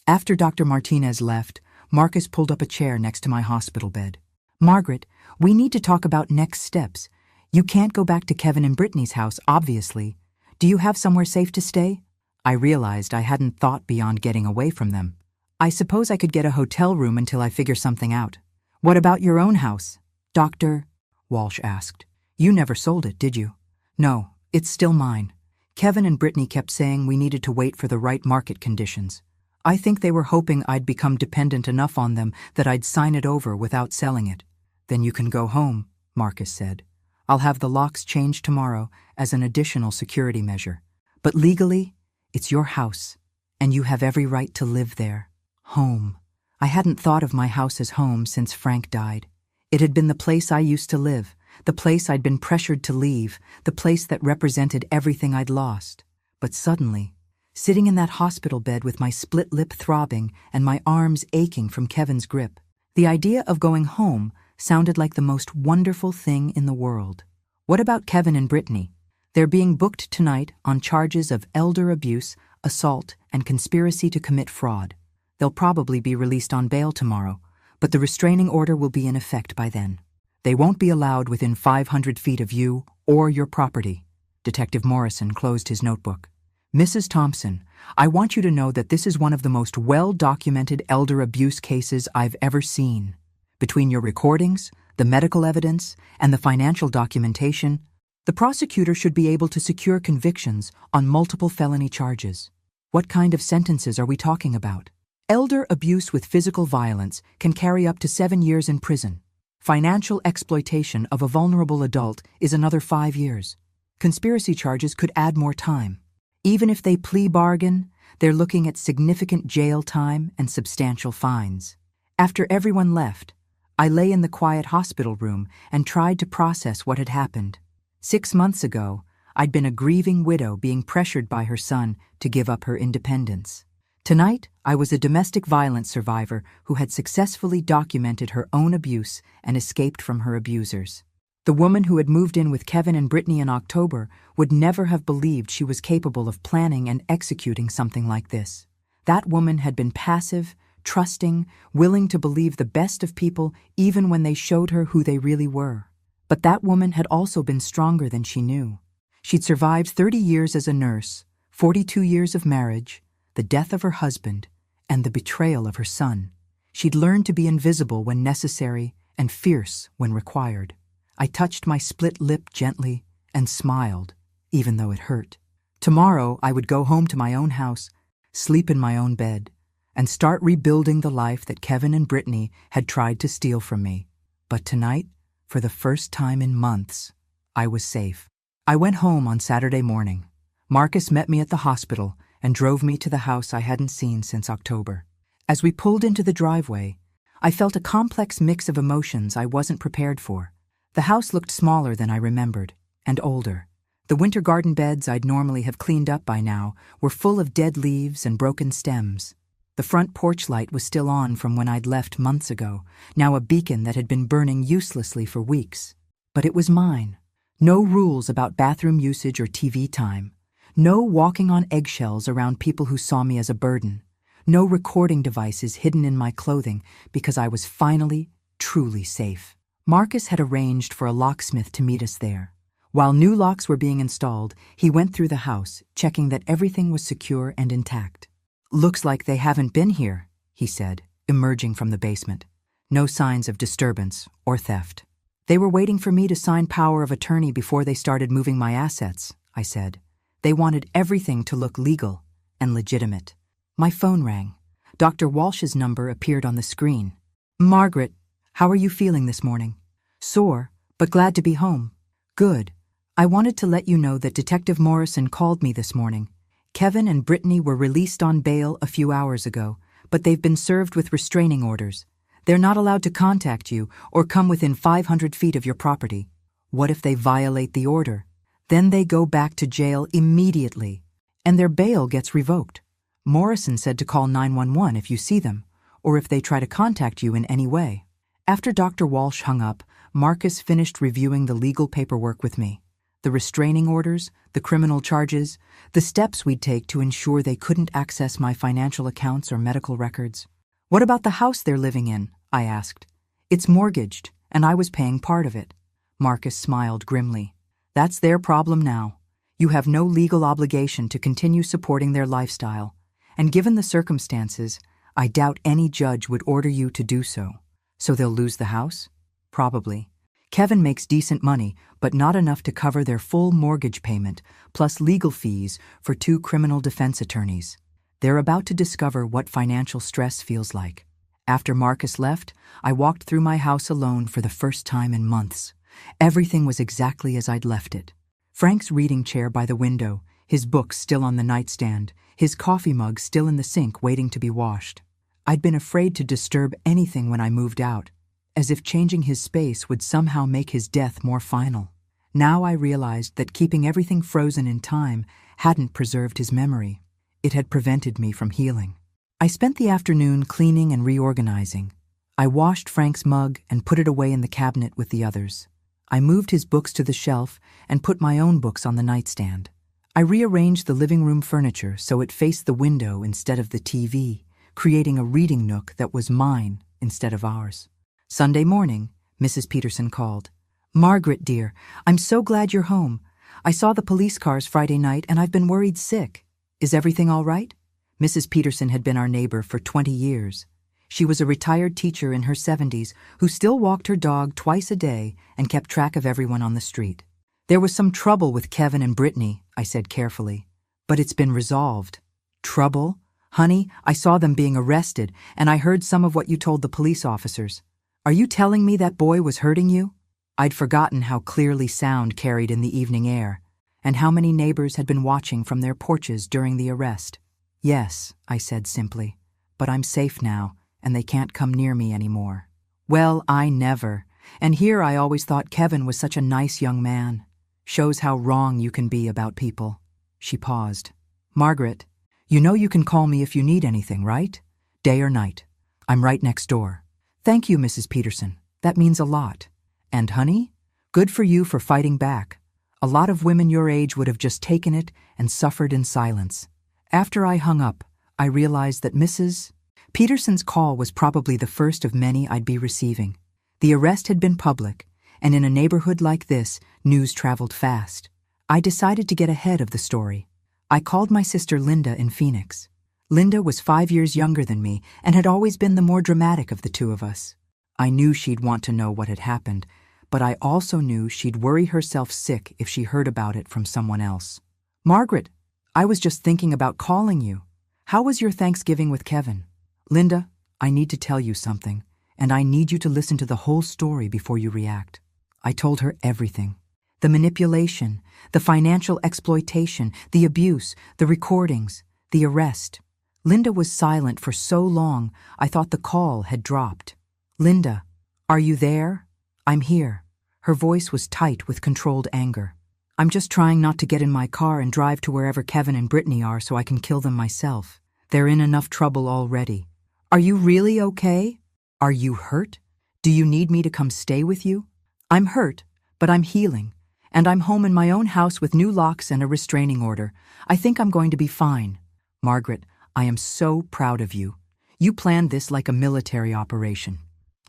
After Dr. Martinez left, Marcus pulled up a chair next to my hospital bed. Margaret, we need to talk about next steps. You can't go back to Kevin and Brittany's house, obviously. Do you have somewhere safe to stay? I realized I hadn't thought beyond getting away from them. I suppose I could get a hotel room until I figure something out. What about your own house? Dr. Walsh asked. You never sold it, did you? No, it's still mine. Kevin and Brittany kept saying we needed to wait for the right market conditions. I think they were hoping I'd become dependent enough on them that I'd sign it over without selling it. Then you can go home, Marcus said. I'll have the locks changed tomorrow as an additional security measure. But legally, it's your house, and you have every right to live there. Home. I hadn't thought of my house as home since Frank died. It had been the place I used to live, the place I'd been pressured to leave, the place that represented everything I'd lost. But suddenly, sitting in that hospital bed with my split lip throbbing and my arms aching from Kevin's grip, the idea of going home sounded like the most wonderful thing in the world. What about Kevin and Brittany? They're being booked tonight on charges of elder abuse, assault, and conspiracy to commit fraud. They'll probably be released on bail tomorrow, but the restraining order will be in effect by then. They won't be allowed within 500 feet of you or your property. Detective Morrison closed his notebook. Mrs. Thompson, I want you to know that this is one of the most well-documented elder abuse cases I've ever seen. Between your recordings, the medical evidence, and the financial documentation, the prosecutor should be able to secure convictions on multiple felony charges. What kind of sentences are we talking about? Elder abuse with physical violence can carry up to 7 years in prison. Financial exploitation of a vulnerable adult is another 5 years. Conspiracy charges could add more time. Even if they plea bargain, they're looking at significant jail time and substantial fines. After everyone left, I lay in the quiet hospital room and tried to process what had happened. 6 months ago, I'd been a grieving widow being pressured by her son to give up her independence. Tonight, I was a domestic violence survivor who had successfully documented her own abuse and escaped from her abusers. The woman who had moved in with Kevin and Brittany in October would never have believed she was capable of planning and executing something like this. That woman had been passive, trusting, willing to believe the best of people even when they showed her who they really were. But that woman had also been stronger than she knew. She'd survived 30 years as a nurse, 42 years of marriage, the death of her husband, and the betrayal of her son. She'd learned to be invisible when necessary and fierce when required. I touched my split lip gently and smiled, even though it hurt. Tomorrow I would go home to my own house, sleep in my own bed, and start rebuilding the life that Kevin and Brittany had tried to steal from me. But tonight, for the first time in months, I was safe. I went home on Saturday morning. Marcus met me at the hospital and drove me to the house I hadn't seen since October. As we pulled into the driveway, I felt a complex mix of emotions I wasn't prepared for. The house looked smaller than I remembered, and older. The winter garden beds I'd normally have cleaned up by now were full of dead leaves and broken stems. The front porch light was still on from when I'd left months ago, now a beacon that had been burning uselessly for weeks. But it was mine. No rules about bathroom usage or TV time. No walking on eggshells around people who saw me as a burden. No recording devices hidden in my clothing because I was finally, truly safe. Marcus had arranged for a locksmith to meet us there. While new locks were being installed, he went through the house, checking that everything was secure and intact. Looks like they haven't been here, he said, emerging from the basement. No signs of disturbance or theft. They were waiting for me to sign power of attorney before they started moving my assets, I said. They wanted everything to look legal and legitimate. My phone rang. Dr. Walsh's number appeared on the screen. Margaret, how are you feeling this morning? Sore, but glad to be home. Good. I wanted to let you know that Detective Morrison called me this morning. Kevin and Brittany were released on bail a few hours ago, but they've been served with restraining orders. They're not allowed to contact you or come within 500 feet of your property. What if they violate the order? Then they go back to jail immediately, and their bail gets revoked. Morrison said to call 911 if you see them, or if they try to contact you in any way. After Dr. Walsh hung up, Marcus finished reviewing the legal paperwork with me. The restraining orders, the criminal charges, the steps we'd take to ensure they couldn't access my financial accounts or medical records. What about the house they're living in? I asked. It's mortgaged, and I was paying part of it. Marcus smiled grimly. That's their problem now. You have no legal obligation to continue supporting their lifestyle, and given the circumstances, I doubt any judge would order you to do so. So they'll lose the house? Probably. Kevin makes decent money, but not enough to cover their full mortgage payment, plus legal fees for 2 criminal defense attorneys. They're about to discover what financial stress feels like. After Marcus left, I walked through my house alone for the first time in months. Everything was exactly as I'd left it. Frank's reading chair by the window, his books still on the nightstand, his coffee mug still in the sink waiting to be washed. I'd been afraid to disturb anything when I moved out, as if changing his space would somehow make his death more final. Now I realized that keeping everything frozen in time hadn't preserved his memory. It had prevented me from healing. I spent the afternoon cleaning and reorganizing. I washed Frank's mug and put it away in the cabinet with the others. I moved his books to the shelf and put my own books on the nightstand. I rearranged the living room furniture so it faced the window instead of the TV, creating a reading nook that was mine instead of ours. Sunday morning, Mrs. Peterson called. "Margaret, dear, I'm so glad you're home. I saw the police cars Friday night and I've been worried sick. Is everything all right?" Mrs. Peterson had been our neighbor for 20 years. She was a retired teacher in her 70s who still walked her dog twice a day and kept track of everyone on the street. "There was some trouble with Kevin and Brittany," I said carefully, "but it's been resolved." "Trouble? Honey, I saw them being arrested and I heard some of what you told the police officers. Are you telling me that boy was hurting you?" I'd forgotten how clearly sound carried in the evening air, and how many neighbors had been watching from their porches during the arrest. "Yes," I said simply, "but I'm safe now, and they can't come near me anymore." "Well, I never. And here I always thought Kevin was such a nice young man. Shows how wrong you can be about people." She paused. "Margaret, you know you can call me if you need anything, right? Day or night. I'm right next door." "Thank you, Mrs. Peterson. That means a lot. And honey, good for you for fighting back. A lot of women your age would have just taken it and suffered in silence." After I hung up, I realized that Mrs. Peterson's call was probably the first of many I'd be receiving. The arrest had been public, and in a neighborhood like this, news traveled fast. I decided to get ahead of the story. I called my sister Linda in Phoenix. Linda was 5 years younger than me and had always been the more dramatic of the two of us. I knew she'd want to know what had happened, but I also knew she'd worry herself sick if she heard about it from someone else. "Margaret, I was just thinking about calling you. How was your Thanksgiving with Kevin?" "Linda, I need to tell you something, and I need you to listen to the whole story before you react." I told her everything. The manipulation, the financial exploitation, the abuse, the recordings, the arrest. Linda was silent for so long, I thought the call had dropped. "Linda, are you there?" "I'm here." Her voice was tight with controlled anger. "I'm just trying not to get in my car and drive to wherever Kevin and Brittany are so I can kill them myself. They're in enough trouble already." "Are you really okay? Are you hurt? Do you need me to come stay with you?" "I'm hurt, but I'm healing, and I'm home in my own house with new locks and a restraining order. I think I'm going to be fine." "Margaret, I am so proud of you. You planned this like a military operation.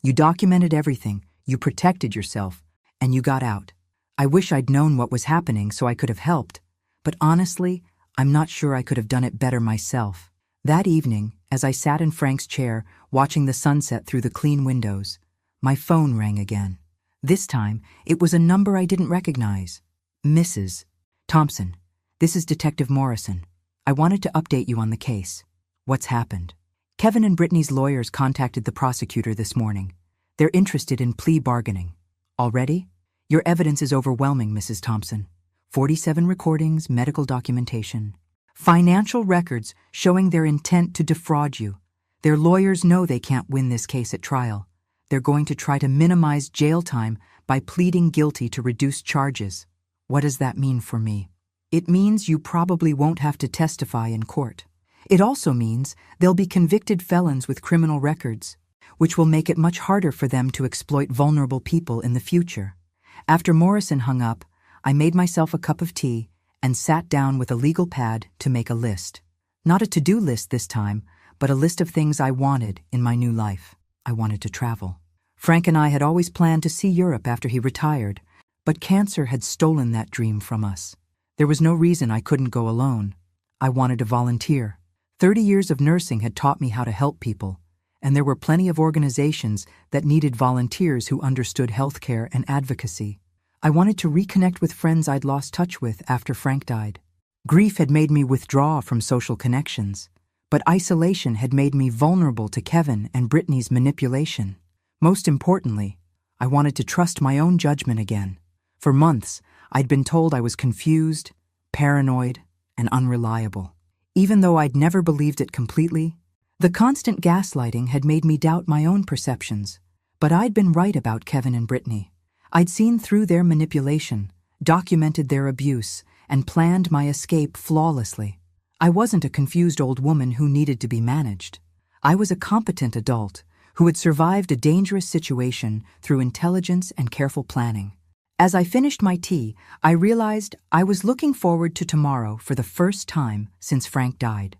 You documented everything, you protected yourself, and you got out. I wish I'd known what was happening so I could have helped, but honestly, I'm not sure I could have done it better myself." That evening, as I sat in Frank's chair, watching the sunset through the clean windows, my phone rang again. This time, it was a number I didn't recognize. "Mrs. Thompson, this is Detective Morrison. I wanted to update you on the case." "What's happened?" "Kevin and Brittany's lawyers contacted the prosecutor this morning. They're interested in plea bargaining." "Already?" "Your evidence is overwhelming, Mrs. Thompson. 47 recordings, medical documentation. Financial records showing their intent to defraud you. Their lawyers know they can't win this case at trial. They're going to try to minimize jail time by pleading guilty to reduced charges." "What does that mean for me?" "It means you probably won't have to testify in court. It also means they'll be convicted felons with criminal records, which will make it much harder for them to exploit vulnerable people in the future." After Morrison hung up, I made myself a cup of tea and sat down with a legal pad to make a list. Not a to-do list this time, but a list of things I wanted in my new life. I wanted to travel. Frank and I had always planned to see Europe after he retired, but cancer had stolen that dream from us. There was no reason I couldn't go alone. I wanted to volunteer. 30 years of nursing had taught me how to help people, and there were plenty of organizations that needed volunteers who understood healthcare and advocacy. I wanted to reconnect with friends I'd lost touch with after Frank died. Grief had made me withdraw from social connections, but isolation had made me vulnerable to Kevin and Brittany's manipulation. Most importantly, I wanted to trust my own judgment again. For months, I'd been told I was confused, paranoid, and unreliable. Even though I'd never believed it completely, the constant gaslighting had made me doubt my own perceptions. But I'd been right about Kevin and Brittany. I'd seen through their manipulation, documented their abuse, and planned my escape flawlessly. I wasn't a confused old woman who needed to be managed. I was a competent adult who had survived a dangerous situation through intelligence and careful planning. As I finished my tea, I realized I was looking forward to tomorrow for the first time since Frank died.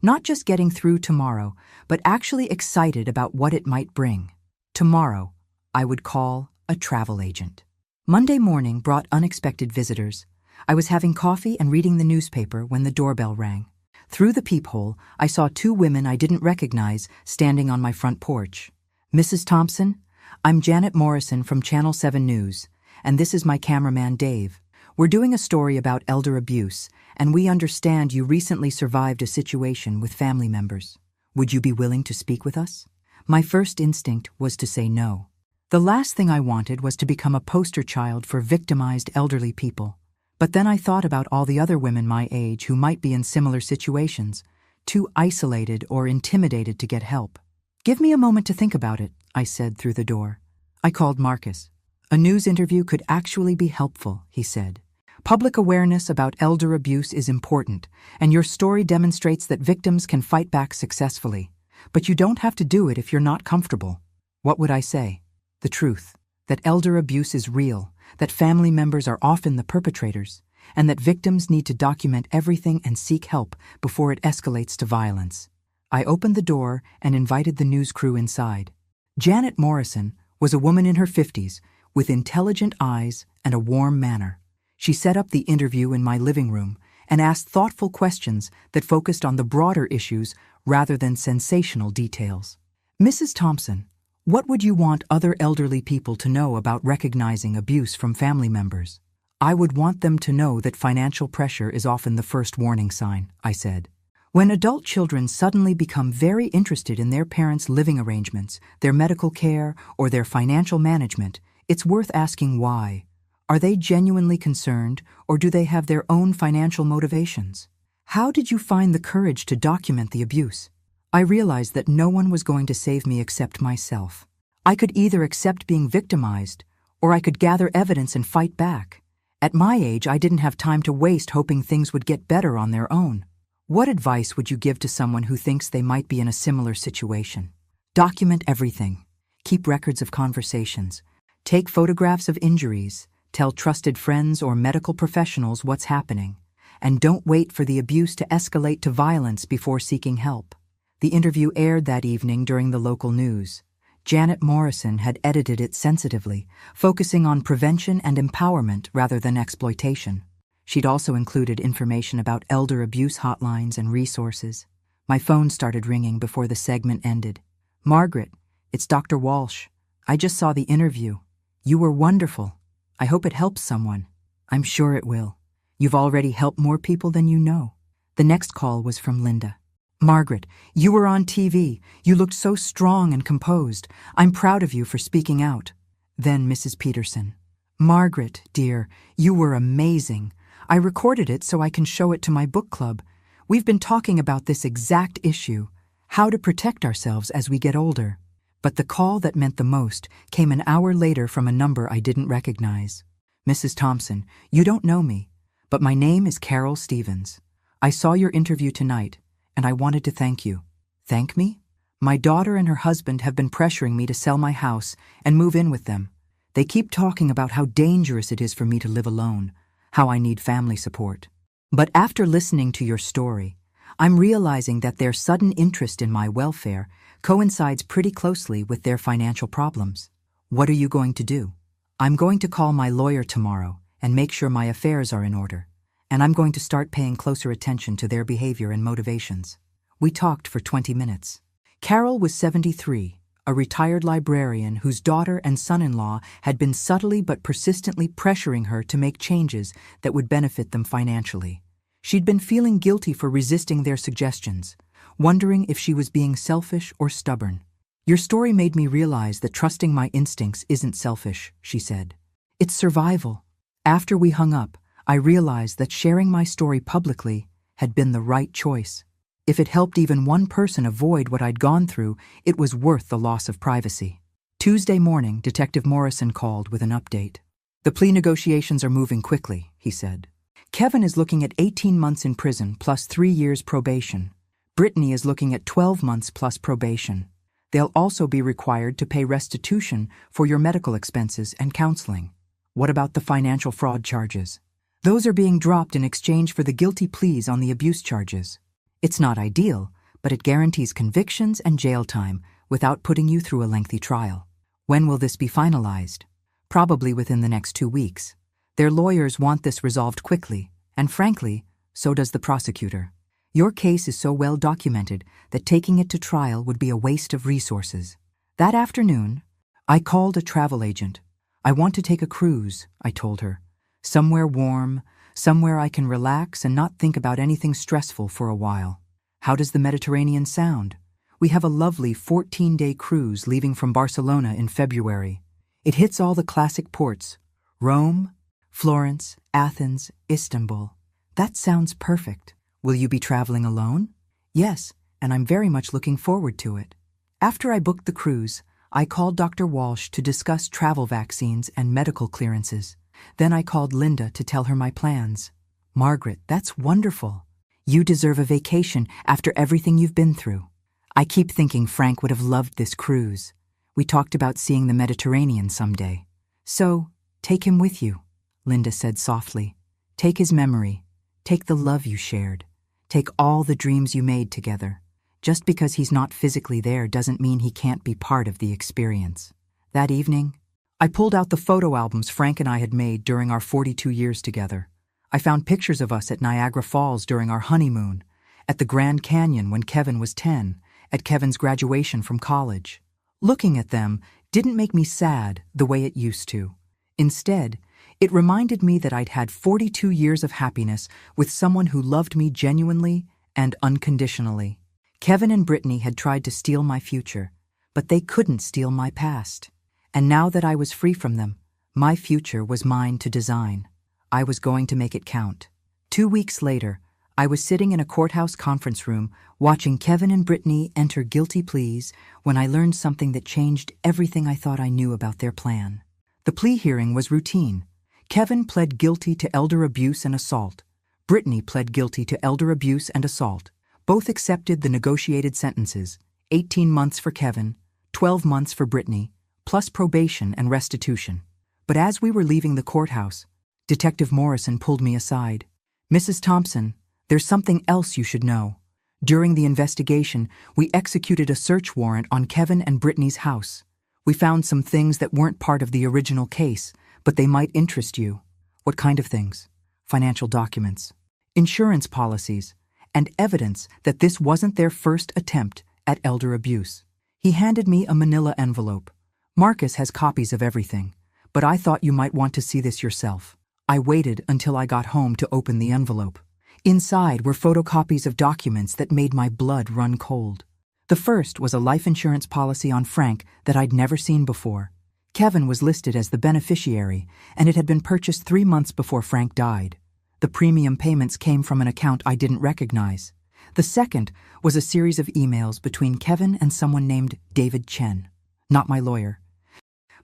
Not just getting through tomorrow, but actually excited about what it might bring. Tomorrow, I would call a travel agent. Monday morning brought unexpected visitors. I was having coffee and reading the newspaper when the doorbell rang. Through the peephole, I saw two women I didn't recognize standing on my front porch. "Mrs. Thompson, I'm Janet Morrison from Channel 7 News, and this is my cameraman Dave. We're doing a story about elder abuse, and we understand you recently survived a situation with family members. Would you be willing to speak with us?" My first instinct was to say no. The last thing I wanted was to become a poster child for victimized elderly people. But then I thought about all the other women my age who might be in similar situations, too isolated or intimidated to get help. "Give me a moment to think about it," I said through the door. I called Marcus. "A news interview could actually be helpful," he said. "Public awareness about elder abuse is important, and your story demonstrates that victims can fight back successfully. But you don't have to do it if you're not comfortable." What would I say? The truth, that elder abuse is real, that family members are often the perpetrators, and that victims need to document everything and seek help before it escalates to violence. I opened the door and invited the news crew inside. Janet Morrison was a woman in her 50s with intelligent eyes and a warm manner. She set up the interview in my living room and asked thoughtful questions that focused on the broader issues rather than sensational details. "Mrs. Thompson, what would you want other elderly people to know about recognizing abuse from family members?" "I would want them to know that financial pressure is often the first warning sign," I said. When adult children suddenly become very interested in their parents' living arrangements, their medical care, or their financial management, it's worth asking why. Are they genuinely concerned, or do they have their own financial motivations? "How did you find the courage to document the abuse?" I realized that no one was going to save me except myself. I could either accept being victimized, or I could gather evidence and fight back. At my age, I didn't have time to waste hoping things would get better on their own. What advice would you give to someone who thinks they might be in a similar situation? Document everything. Keep records of conversations. Take photographs of injuries. Tell trusted friends or medical professionals what's happening. And don't wait for the abuse to escalate to violence before seeking help. The interview aired that evening during the local news. Janet Morrison had edited it sensitively, focusing on prevention and empowerment rather than exploitation. She'd also included information about elder abuse hotlines and resources. My phone started ringing before the segment ended. "Margaret, it's Dr. Walsh. I just saw the interview. You were wonderful. I hope it helps someone." "I'm sure it will. You've already helped more people than you know." The next call was from Linda. "Margaret, you were on TV. You looked so strong and composed. I'm proud of you for speaking out." Then Mrs. Peterson. "Margaret, dear, you were amazing. I recorded it so I can show it to my book club. We've been talking about this exact issue, how to protect ourselves as we get older." But the call that meant the most came an hour later from a number I didn't recognize. "Mrs. Thompson, you don't know me, but my name is Carol Stevens. I saw your interview tonight, and I wanted to thank you." "Thank me?" "My daughter and her husband have been pressuring me to sell my house and move in with them. They keep talking about how dangerous it is for me to live alone. how I need family support. But after listening to your story, I'm realizing that their sudden interest in my welfare coincides pretty closely with their financial problems. What are you going to do? I'm going to call my lawyer tomorrow and make sure my affairs are in order, and I'm going to start paying closer attention to their behavior and motivations. We talked for 20 minutes. Carol was 73, a retired librarian whose daughter and son-in-law had been subtly but persistently pressuring her to make changes that would benefit them financially. She'd been feeling guilty for resisting their suggestions, wondering if she was being selfish or stubborn. Your story made me realize that trusting my instincts isn't selfish, she said. It's survival. After we hung up, I realized that sharing my story publicly had been the right choice. If it helped even one person avoid what I'd gone through, it was worth the loss of privacy. Tuesday morning, Detective Morrison called with an update. The plea negotiations are moving quickly, he said. Kevin is looking at 18 months in prison plus 3 years probation. Brittany is looking at 12 months plus probation. They'll also be required to pay restitution for your medical expenses and counseling. What about the financial fraud charges? Those are being dropped in exchange for the guilty pleas on the abuse charges. It's not ideal, but it guarantees convictions and jail time without putting you through a lengthy trial. When will this be finalized? Probably within the next 2 weeks. Their lawyers want this resolved quickly, and frankly, so does the prosecutor. Your case is so well documented that taking it to trial would be a waste of resources. That afternoon, I called a travel agent. I want to take a cruise, I told her. Somewhere warm, somewhere I can relax and not think about anything stressful for a while. How does the Mediterranean sound? We have a lovely 14-day cruise leaving from Barcelona in February. It hits all the classic ports: Rome, Florence, Athens, Istanbul. That sounds perfect. Will you be traveling alone? Yes, and I'm very much looking forward to it. After I booked the cruise, I called Dr. Walsh to discuss travel vaccines and medical clearances. Then I called Linda to tell her my plans. Margaret, that's wonderful. You deserve a vacation after everything you've been through. I keep thinking Frank would have loved this cruise. We talked about seeing the Mediterranean someday. So, take him with you, Linda said softly. Take his memory. Take the love you shared. Take all the dreams you made together. Just because he's not physically there doesn't mean he can't be part of the experience. That evening, I pulled out the photo albums Frank and I had made during our 42 years together. I found pictures of us at Niagara Falls during our honeymoon, at the Grand Canyon when Kevin was 10, at Kevin's graduation from college. Looking at them didn't make me sad the way it used to. Instead, it reminded me that I'd had 42 years of happiness with someone who loved me genuinely and unconditionally. Kevin and Brittany had tried to steal my future, but they couldn't steal my past. And now that I was free from them, my future was mine to design. I was going to make it count. 2 weeks later, I was sitting in a courthouse conference room watching Kevin and Brittany enter guilty pleas when I learned something that changed everything I thought I knew about their plan. The plea hearing was routine. Kevin pled guilty to elder abuse and assault. Brittany pled guilty to elder abuse and assault. Both accepted the negotiated sentences, 18 months for Kevin, 12 months for Brittany, plus probation and restitution. But as we were leaving the courthouse, Detective Morrison pulled me aside. Mrs. Thompson, there's something else you should know. During the investigation, we executed a search warrant on Kevin and Brittany's house. We found some things that weren't part of the original case, but they might interest you. What kind of things? Financial documents, insurance policies, and evidence that this wasn't their first attempt at elder abuse. He handed me a manila envelope. Marcus has copies of everything, but I thought you might want to see this yourself. I waited until I got home to open the envelope. Inside were photocopies of documents that made my blood run cold. The first was a life insurance policy on Frank that I'd never seen before. Kevin was listed as the beneficiary, and it had been purchased 3 months before Frank died. The premium payments came from an account I didn't recognize. The second was a series of emails between Kevin and someone named David Chen, not my lawyer,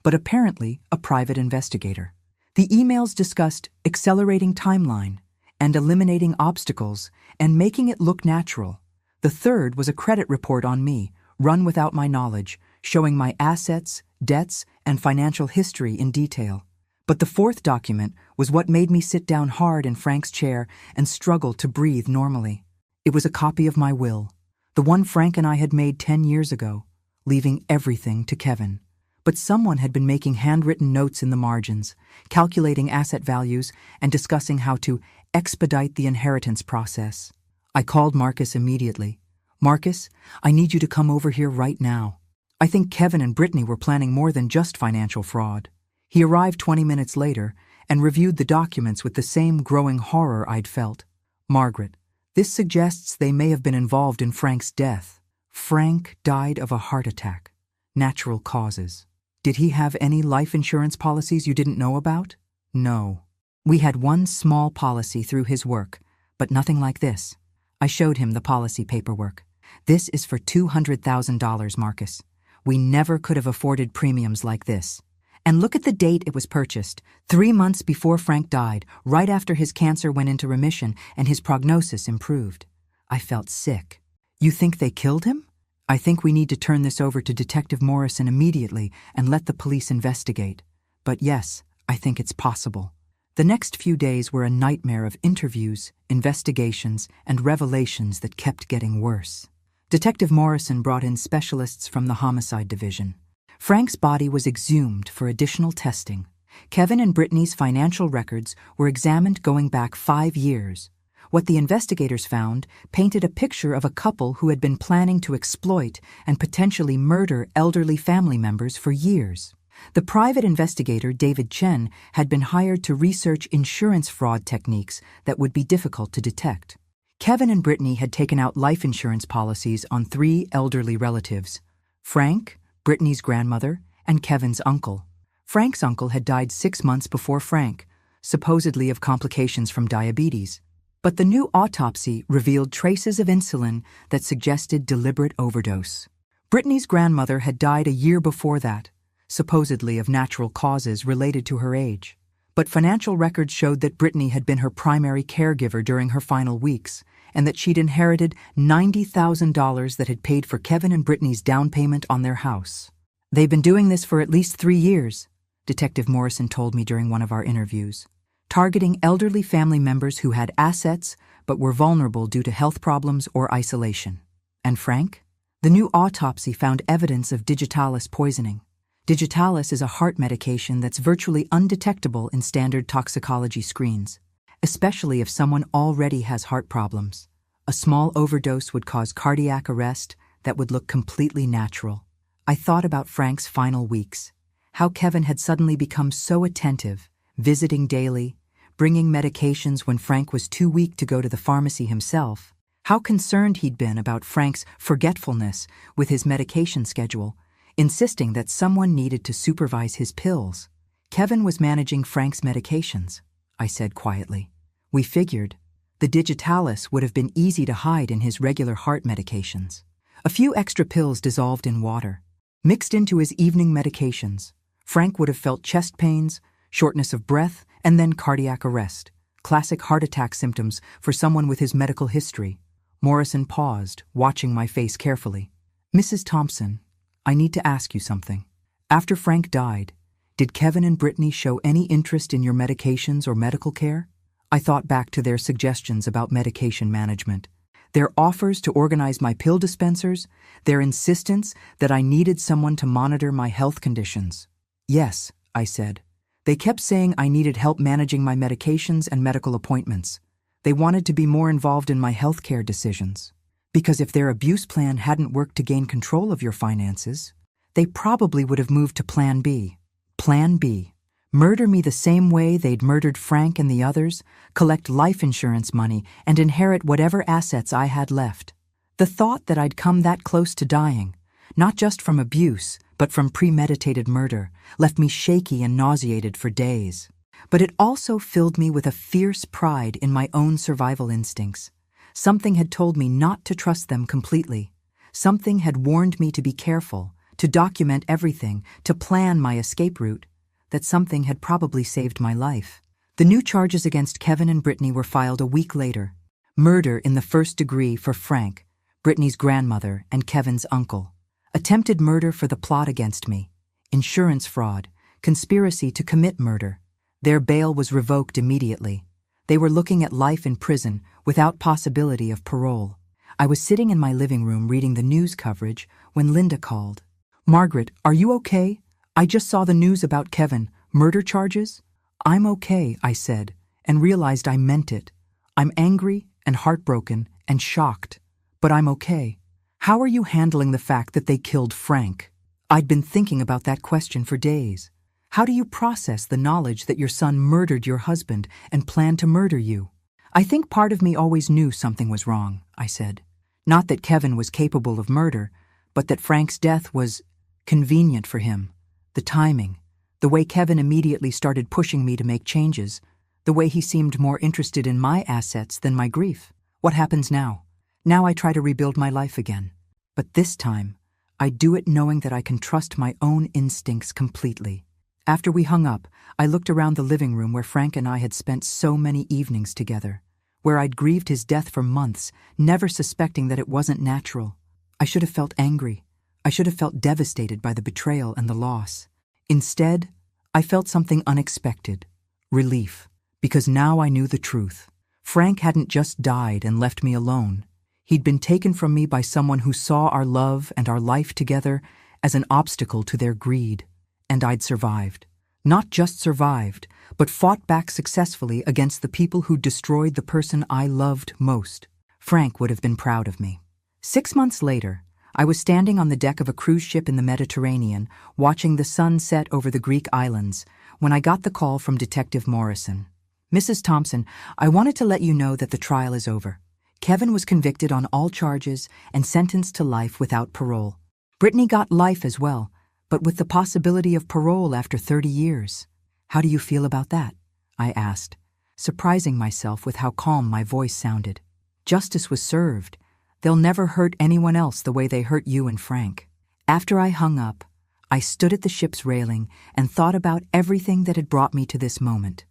but apparently a private investigator. The emails discussed accelerating timeline and eliminating obstacles and making it look natural. The third was a credit report on me, run without my knowledge, showing my assets, debts, and financial history in detail. But the fourth document was what made me sit down hard in Frank's chair and struggle to breathe normally. It was a copy of my will, the one Frank and I had made 10 years ago, leaving everything to Kevin. But someone had been making handwritten notes in the margins, calculating asset values, and discussing how to expedite the inheritance process. I called Marcus immediately. "Marcus, I need you to come over here right now. I think Kevin and Brittany were planning more than just financial fraud." He arrived 20 minutes later and reviewed the documents with the same growing horror I'd felt. "Margaret, this suggests they may have been involved in Frank's death. Frank died of a heart attack. Natural causes. Did he have any life insurance policies you didn't know about?" "No. We had one small policy through his work, but nothing like this." I showed him the policy paperwork. "This is for $200,000, Marcus. We never could have afforded premiums like this. And look at the date it was purchased, 3 months before Frank died, right after his cancer went into remission and his prognosis improved." I felt sick. "You think they killed him?" "I think we need to turn this over to Detective Morrison immediately and let the police investigate. But yes, I think it's possible." The next few days were a nightmare of interviews, investigations, and revelations that kept getting worse. Detective Morrison brought in specialists from the homicide division. Frank's body was exhumed for additional testing. Kevin and Brittany's financial records were examined going back 5 years. What the investigators found painted a picture of a couple who had been planning to exploit and potentially murder elderly family members for years. The private investigator, David Chen, had been hired to research insurance fraud techniques that would be difficult to detect. Kevin and Brittany had taken out life insurance policies on 3 elderly relatives: Frank, Brittany's grandmother, and Kevin's uncle. Frank's uncle had died 6 months before Frank, supposedly of complications from diabetes. But the new autopsy revealed traces of insulin that suggested deliberate overdose. Brittany's grandmother had died a year before that, supposedly of natural causes related to her age. But financial records showed that Brittany had been her primary caregiver during her final weeks, and that she'd inherited $90,000 that had paid for Kevin and Brittany's down payment on their house. "They've been doing this for at least 3 years, Detective Morrison told me during one of our interviews, targeting elderly family members who had assets but were vulnerable due to health problems or isolation." "And Frank?" "The new autopsy found evidence of digitalis poisoning. Digitalis is a heart medication that's virtually undetectable in standard toxicology screens, especially if someone already has heart problems. A small overdose would cause cardiac arrest that would look completely natural." I thought about Frank's final weeks, how Kevin had suddenly become so attentive, visiting daily, bringing medications when Frank was too weak to go to the pharmacy himself, how concerned he'd been about Frank's forgetfulness with his medication schedule, insisting that someone needed to supervise his pills. "Kevin was managing Frank's medications," I said quietly. "We figured the digitalis would have been easy to hide in his regular heart medications. A few extra pills dissolved in water, mixed into his evening medications. Frank would have felt chest pains, shortness of breath, and then cardiac arrest. Classic heart attack symptoms for someone with his medical history." Morrison paused, watching my face carefully. "Mrs. Thompson, I need to ask you something. After Frank died, did Kevin and Brittany show any interest in your medications or medical care?" I thought back to their suggestions about medication management, their offers to organize my pill dispensers, their insistence that I needed someone to monitor my health conditions. "Yes," I said. "They kept saying I needed help managing my medications and medical appointments. They wanted to be more involved in my healthcare decisions. Because if their abuse plan hadn't worked to gain control of your finances, they probably would have moved to Plan B. Plan B. Murder me the same way they'd murdered Frank and the others, collect life insurance money, and inherit whatever assets I had left." The thought that I'd come that close to dying, not just from abuse, but from premeditated murder, left me shaky and nauseated for days. But it also filled me with a fierce pride in my own survival instincts. Something had told me not to trust them completely. Something had warned me to be careful, to document everything, to plan my escape route. That something had probably saved my life. The new charges against Kevin and Brittany were filed a week later. Murder in the first degree for Frank, Brittany's grandmother, and Kevin's uncle. Attempted murder for the plot against me. Insurance fraud, conspiracy to commit murder, Their bail was revoked immediately. They were looking at life in prison without possibility of parole. I was sitting in my living room reading the news coverage when Linda called. "Margaret, are you okay? I just saw the news about Kevin. Murder charges?" "I'm okay," I said, and realized I meant it. "I'm angry and heartbroken and shocked, but I'm okay." "How are you handling the fact that they killed Frank?" I'd been thinking about that question for days. How do you process the knowledge that your son murdered your husband and planned to murder you? "I think part of me always knew something was wrong," I said. "Not that Kevin was capable of murder, but that Frank's death was convenient for him. The timing, the way Kevin immediately started pushing me to make changes, the way he seemed more interested in my assets than my grief. What happens now? Now I try to rebuild my life again. But this time, I do it knowing that I can trust my own instincts completely." After we hung up, I looked around the living room where Frank and I had spent so many evenings together, where I'd grieved his death for months, never suspecting that it wasn't natural. I should have felt angry. I should have felt devastated by the betrayal and the loss. Instead, I felt something unexpected, relief, because now I knew the truth. Frank hadn't just died and left me alone. He'd been taken from me by someone who saw our love and our life together as an obstacle to their greed. And I'd survived. Not just survived, but fought back successfully against the people who destroyed the person I loved most. Frank would have been proud of me. 6 months later, I was standing on the deck of a cruise ship in the Mediterranean, watching the sun set over the Greek islands, when I got the call from Detective Morrison. "Mrs. Thompson, I wanted to let you know that the trial is over. Kevin was convicted on all charges and sentenced to life without parole. Brittany got life as well, but with the possibility of parole after 30 years. How do you feel about that?" I asked, surprising myself with how calm my voice sounded. "Justice was served. They'll never hurt anyone else the way they hurt you and Frank." After I hung up, I stood at the ship's railing and thought about everything that had brought me to this moment.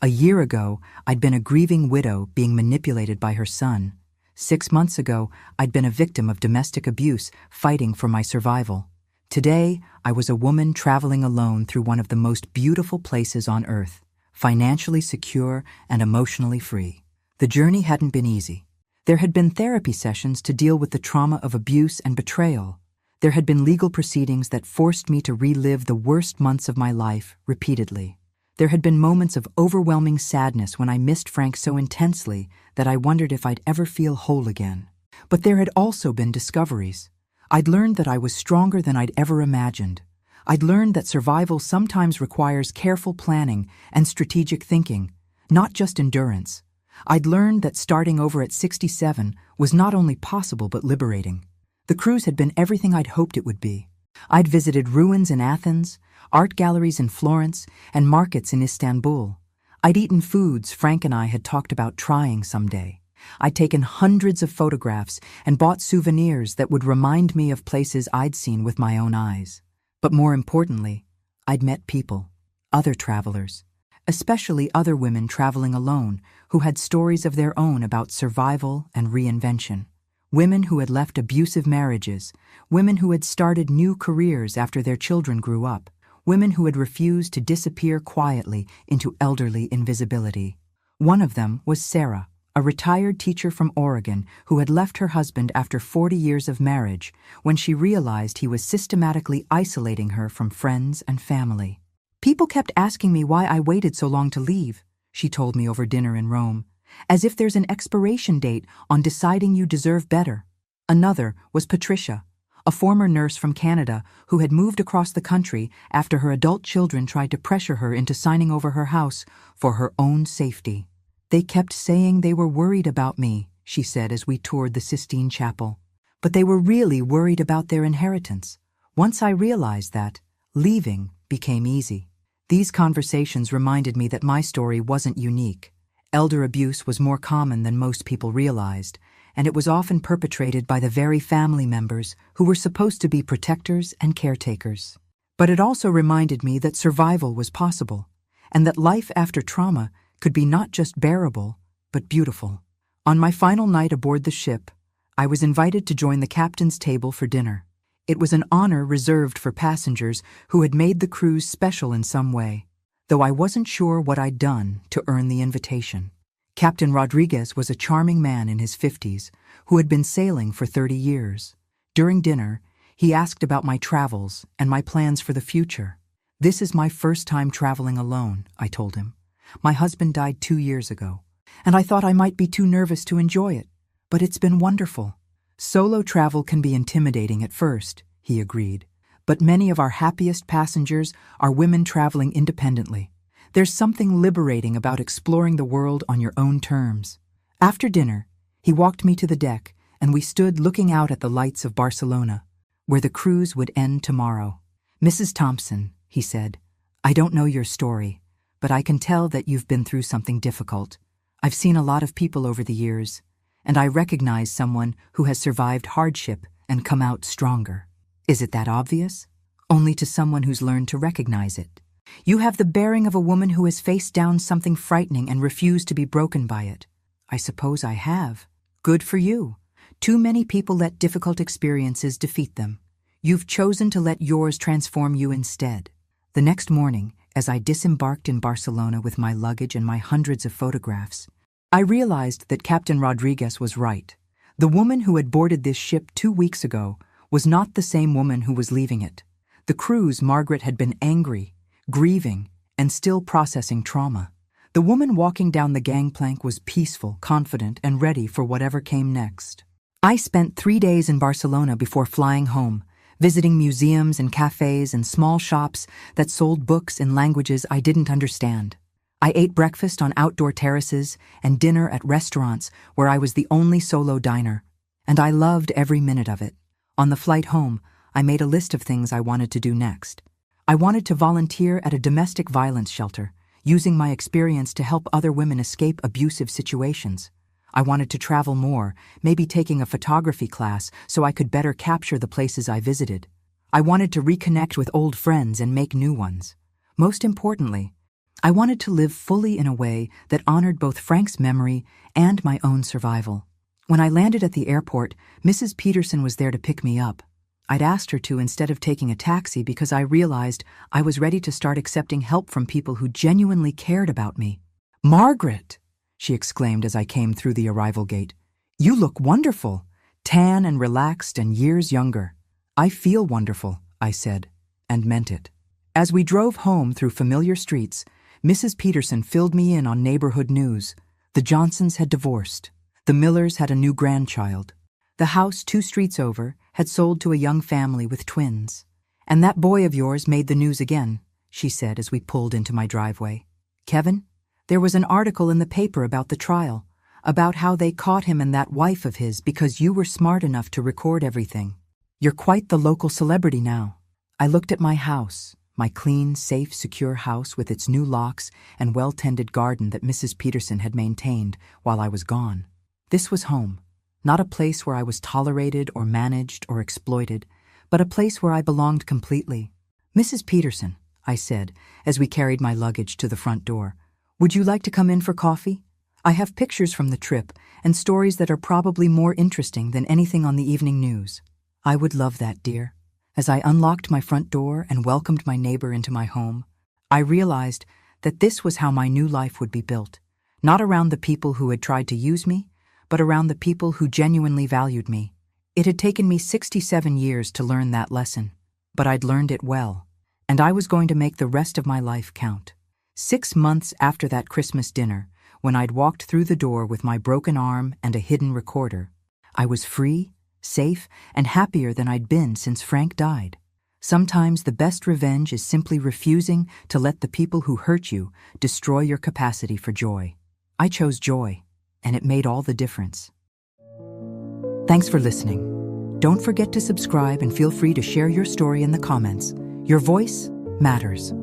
A year ago, I'd been a grieving widow being manipulated by her son. 6 months ago, I'd been a victim of domestic abuse, fighting for my survival. Today, I was a woman traveling alone through one of the most beautiful places on earth, financially secure and emotionally free. The journey hadn't been easy. There had been therapy sessions to deal with the trauma of abuse and betrayal. There had been legal proceedings that forced me to relive the worst months of my life repeatedly. There had been moments of overwhelming sadness when I missed Frank so intensely that I wondered if I'd ever feel whole again. But there had also been discoveries. I'd learned that I was stronger than I'd ever imagined. I'd learned that survival sometimes requires careful planning and strategic thinking, not just endurance. I'd learned that starting over at 67 was not only possible but liberating. The cruise had been everything I'd hoped it would be. I'd visited ruins in Athens, art galleries in Florence, and markets in Istanbul. I'd eaten foods Frank and I had talked about trying someday. I'd taken hundreds of photographs and bought souvenirs that would remind me of places I'd seen with my own eyes. But more importantly, I'd met people, other travelers, especially other women traveling alone who had stories of their own about survival and reinvention. Women who had left abusive marriages, women who had started new careers after their children grew up, women who had refused to disappear quietly into elderly invisibility. One of them was Sarah, a retired teacher from Oregon who had left her husband after 40 years of marriage when she realized he was systematically isolating her from friends and family. "People kept asking me why I waited so long to leave," she told me over dinner in Rome, "as if there's an expiration date on deciding you deserve better." Another was Patricia, a former nurse from Canada who had moved across the country after her adult children tried to pressure her into signing over her house for her own safety. "They kept saying they were worried about me," she said as we toured the Sistine Chapel. "But they were really worried about their inheritance. Once I realized that, leaving became easy." These conversations reminded me that my story wasn't unique. Elder abuse was more common than most people realized, and it was often perpetrated by the very family members who were supposed to be protectors and caretakers. But it also reminded me that survival was possible, and that life after trauma could be not just bearable, but beautiful. On my final night aboard the ship, I was invited to join the captain's table for dinner. It was an honor reserved for passengers who had made the cruise special in some way. though I wasn't sure what I'd done to earn the invitation. Captain Rodriguez was a charming man in his 50s who had been sailing for 30 years. During dinner, he asked about my travels and my plans for the future. "This is my first time traveling alone," I told him. "My husband died 2 years ago, and I thought I might be too nervous to enjoy it, but it's been wonderful." "Solo travel can be intimidating at first," he agreed, "but many of our happiest passengers are women traveling independently. There's something liberating about exploring the world on your own terms." After dinner, he walked me to the deck, and we stood looking out at the lights of Barcelona, where the cruise would end tomorrow. "Mrs. Thompson," he said, "I don't know your story, but I can tell that you've been through something difficult. I've seen a lot of people over the years, and I recognize someone who has survived hardship and come out stronger. Is it that obvious? Only to someone who's learned to recognize it. You have the bearing of a woman who has faced down something frightening and refused to be broken by it." "I suppose I have." "Good for you. Too many people let difficult experiences defeat them. You've chosen to let yours transform you instead." The next morning, as I disembarked in Barcelona with my luggage and my hundreds of photographs, I realized that Captain Rodriguez was right. The woman who had boarded this ship 2 weeks ago was not the same woman who was leaving it. The cruise, Margaret had been angry, grieving, and still processing trauma. The woman walking down the gangplank was peaceful, confident, and ready for whatever came next. I spent 3 days in Barcelona before flying home, visiting museums and cafes and small shops that sold books in languages I didn't understand. I ate breakfast on outdoor terraces and dinner at restaurants where I was the only solo diner, and I loved every minute of it. On the flight home, I made a list of things I wanted to do next. I wanted to volunteer at a domestic violence shelter, using my experience to help other women escape abusive situations. I wanted to travel more, maybe taking a photography class so I could better capture the places I visited. I wanted to reconnect with old friends and make new ones. Most importantly, I wanted to live fully in a way that honored both Frank's memory and my own survival. When I landed at the airport, Mrs. Peterson was there to pick me up. I'd asked her to instead of taking a taxi because I realized I was ready to start accepting help from people who genuinely cared about me. "Margaret!" she exclaimed as I came through the arrival gate. "You look wonderful, tan and relaxed and years younger." "I feel wonderful," I said, and meant it. As we drove home through familiar streets, Mrs. Peterson filled me in on neighborhood news. The Johnsons had divorced. The Millers had a new grandchild. The house 2 streets over had sold to a young family with twins. "And that boy of yours made the news again," she said as we pulled into my driveway. "Kevin? There was an article in the paper about the trial, about how they caught him and that wife of his because you were smart enough to record everything. You're quite the local celebrity now." I looked at my house, my clean, safe, secure house with its new locks and well-tended garden that Mrs. Peterson had maintained while I was gone. This was home, not a place where I was tolerated or managed or exploited, but a place where I belonged completely. "Mrs. Peterson," I said as we carried my luggage to the front door, "would you like to come in for coffee? I have pictures from the trip and stories that are probably more interesting than anything on the evening news." "I would love that, dear." As I unlocked my front door and welcomed my neighbor into my home, I realized that this was how my new life would be built, not around the people who had tried to use me, but around the people who genuinely valued me. It had taken me 67 years to learn that lesson, but I'd learned it well, and I was going to make the rest of my life count. 6 months after that Christmas dinner, when I'd walked through the door with my broken arm and a hidden recorder, I was free, safe, and happier than I'd been since Frank died. Sometimes the best revenge is simply refusing to let the people who hurt you destroy your capacity for joy. I chose joy, and it made all the difference. Thanks for listening. Don't forget to subscribe and feel free to share your story in the comments. Your voice matters.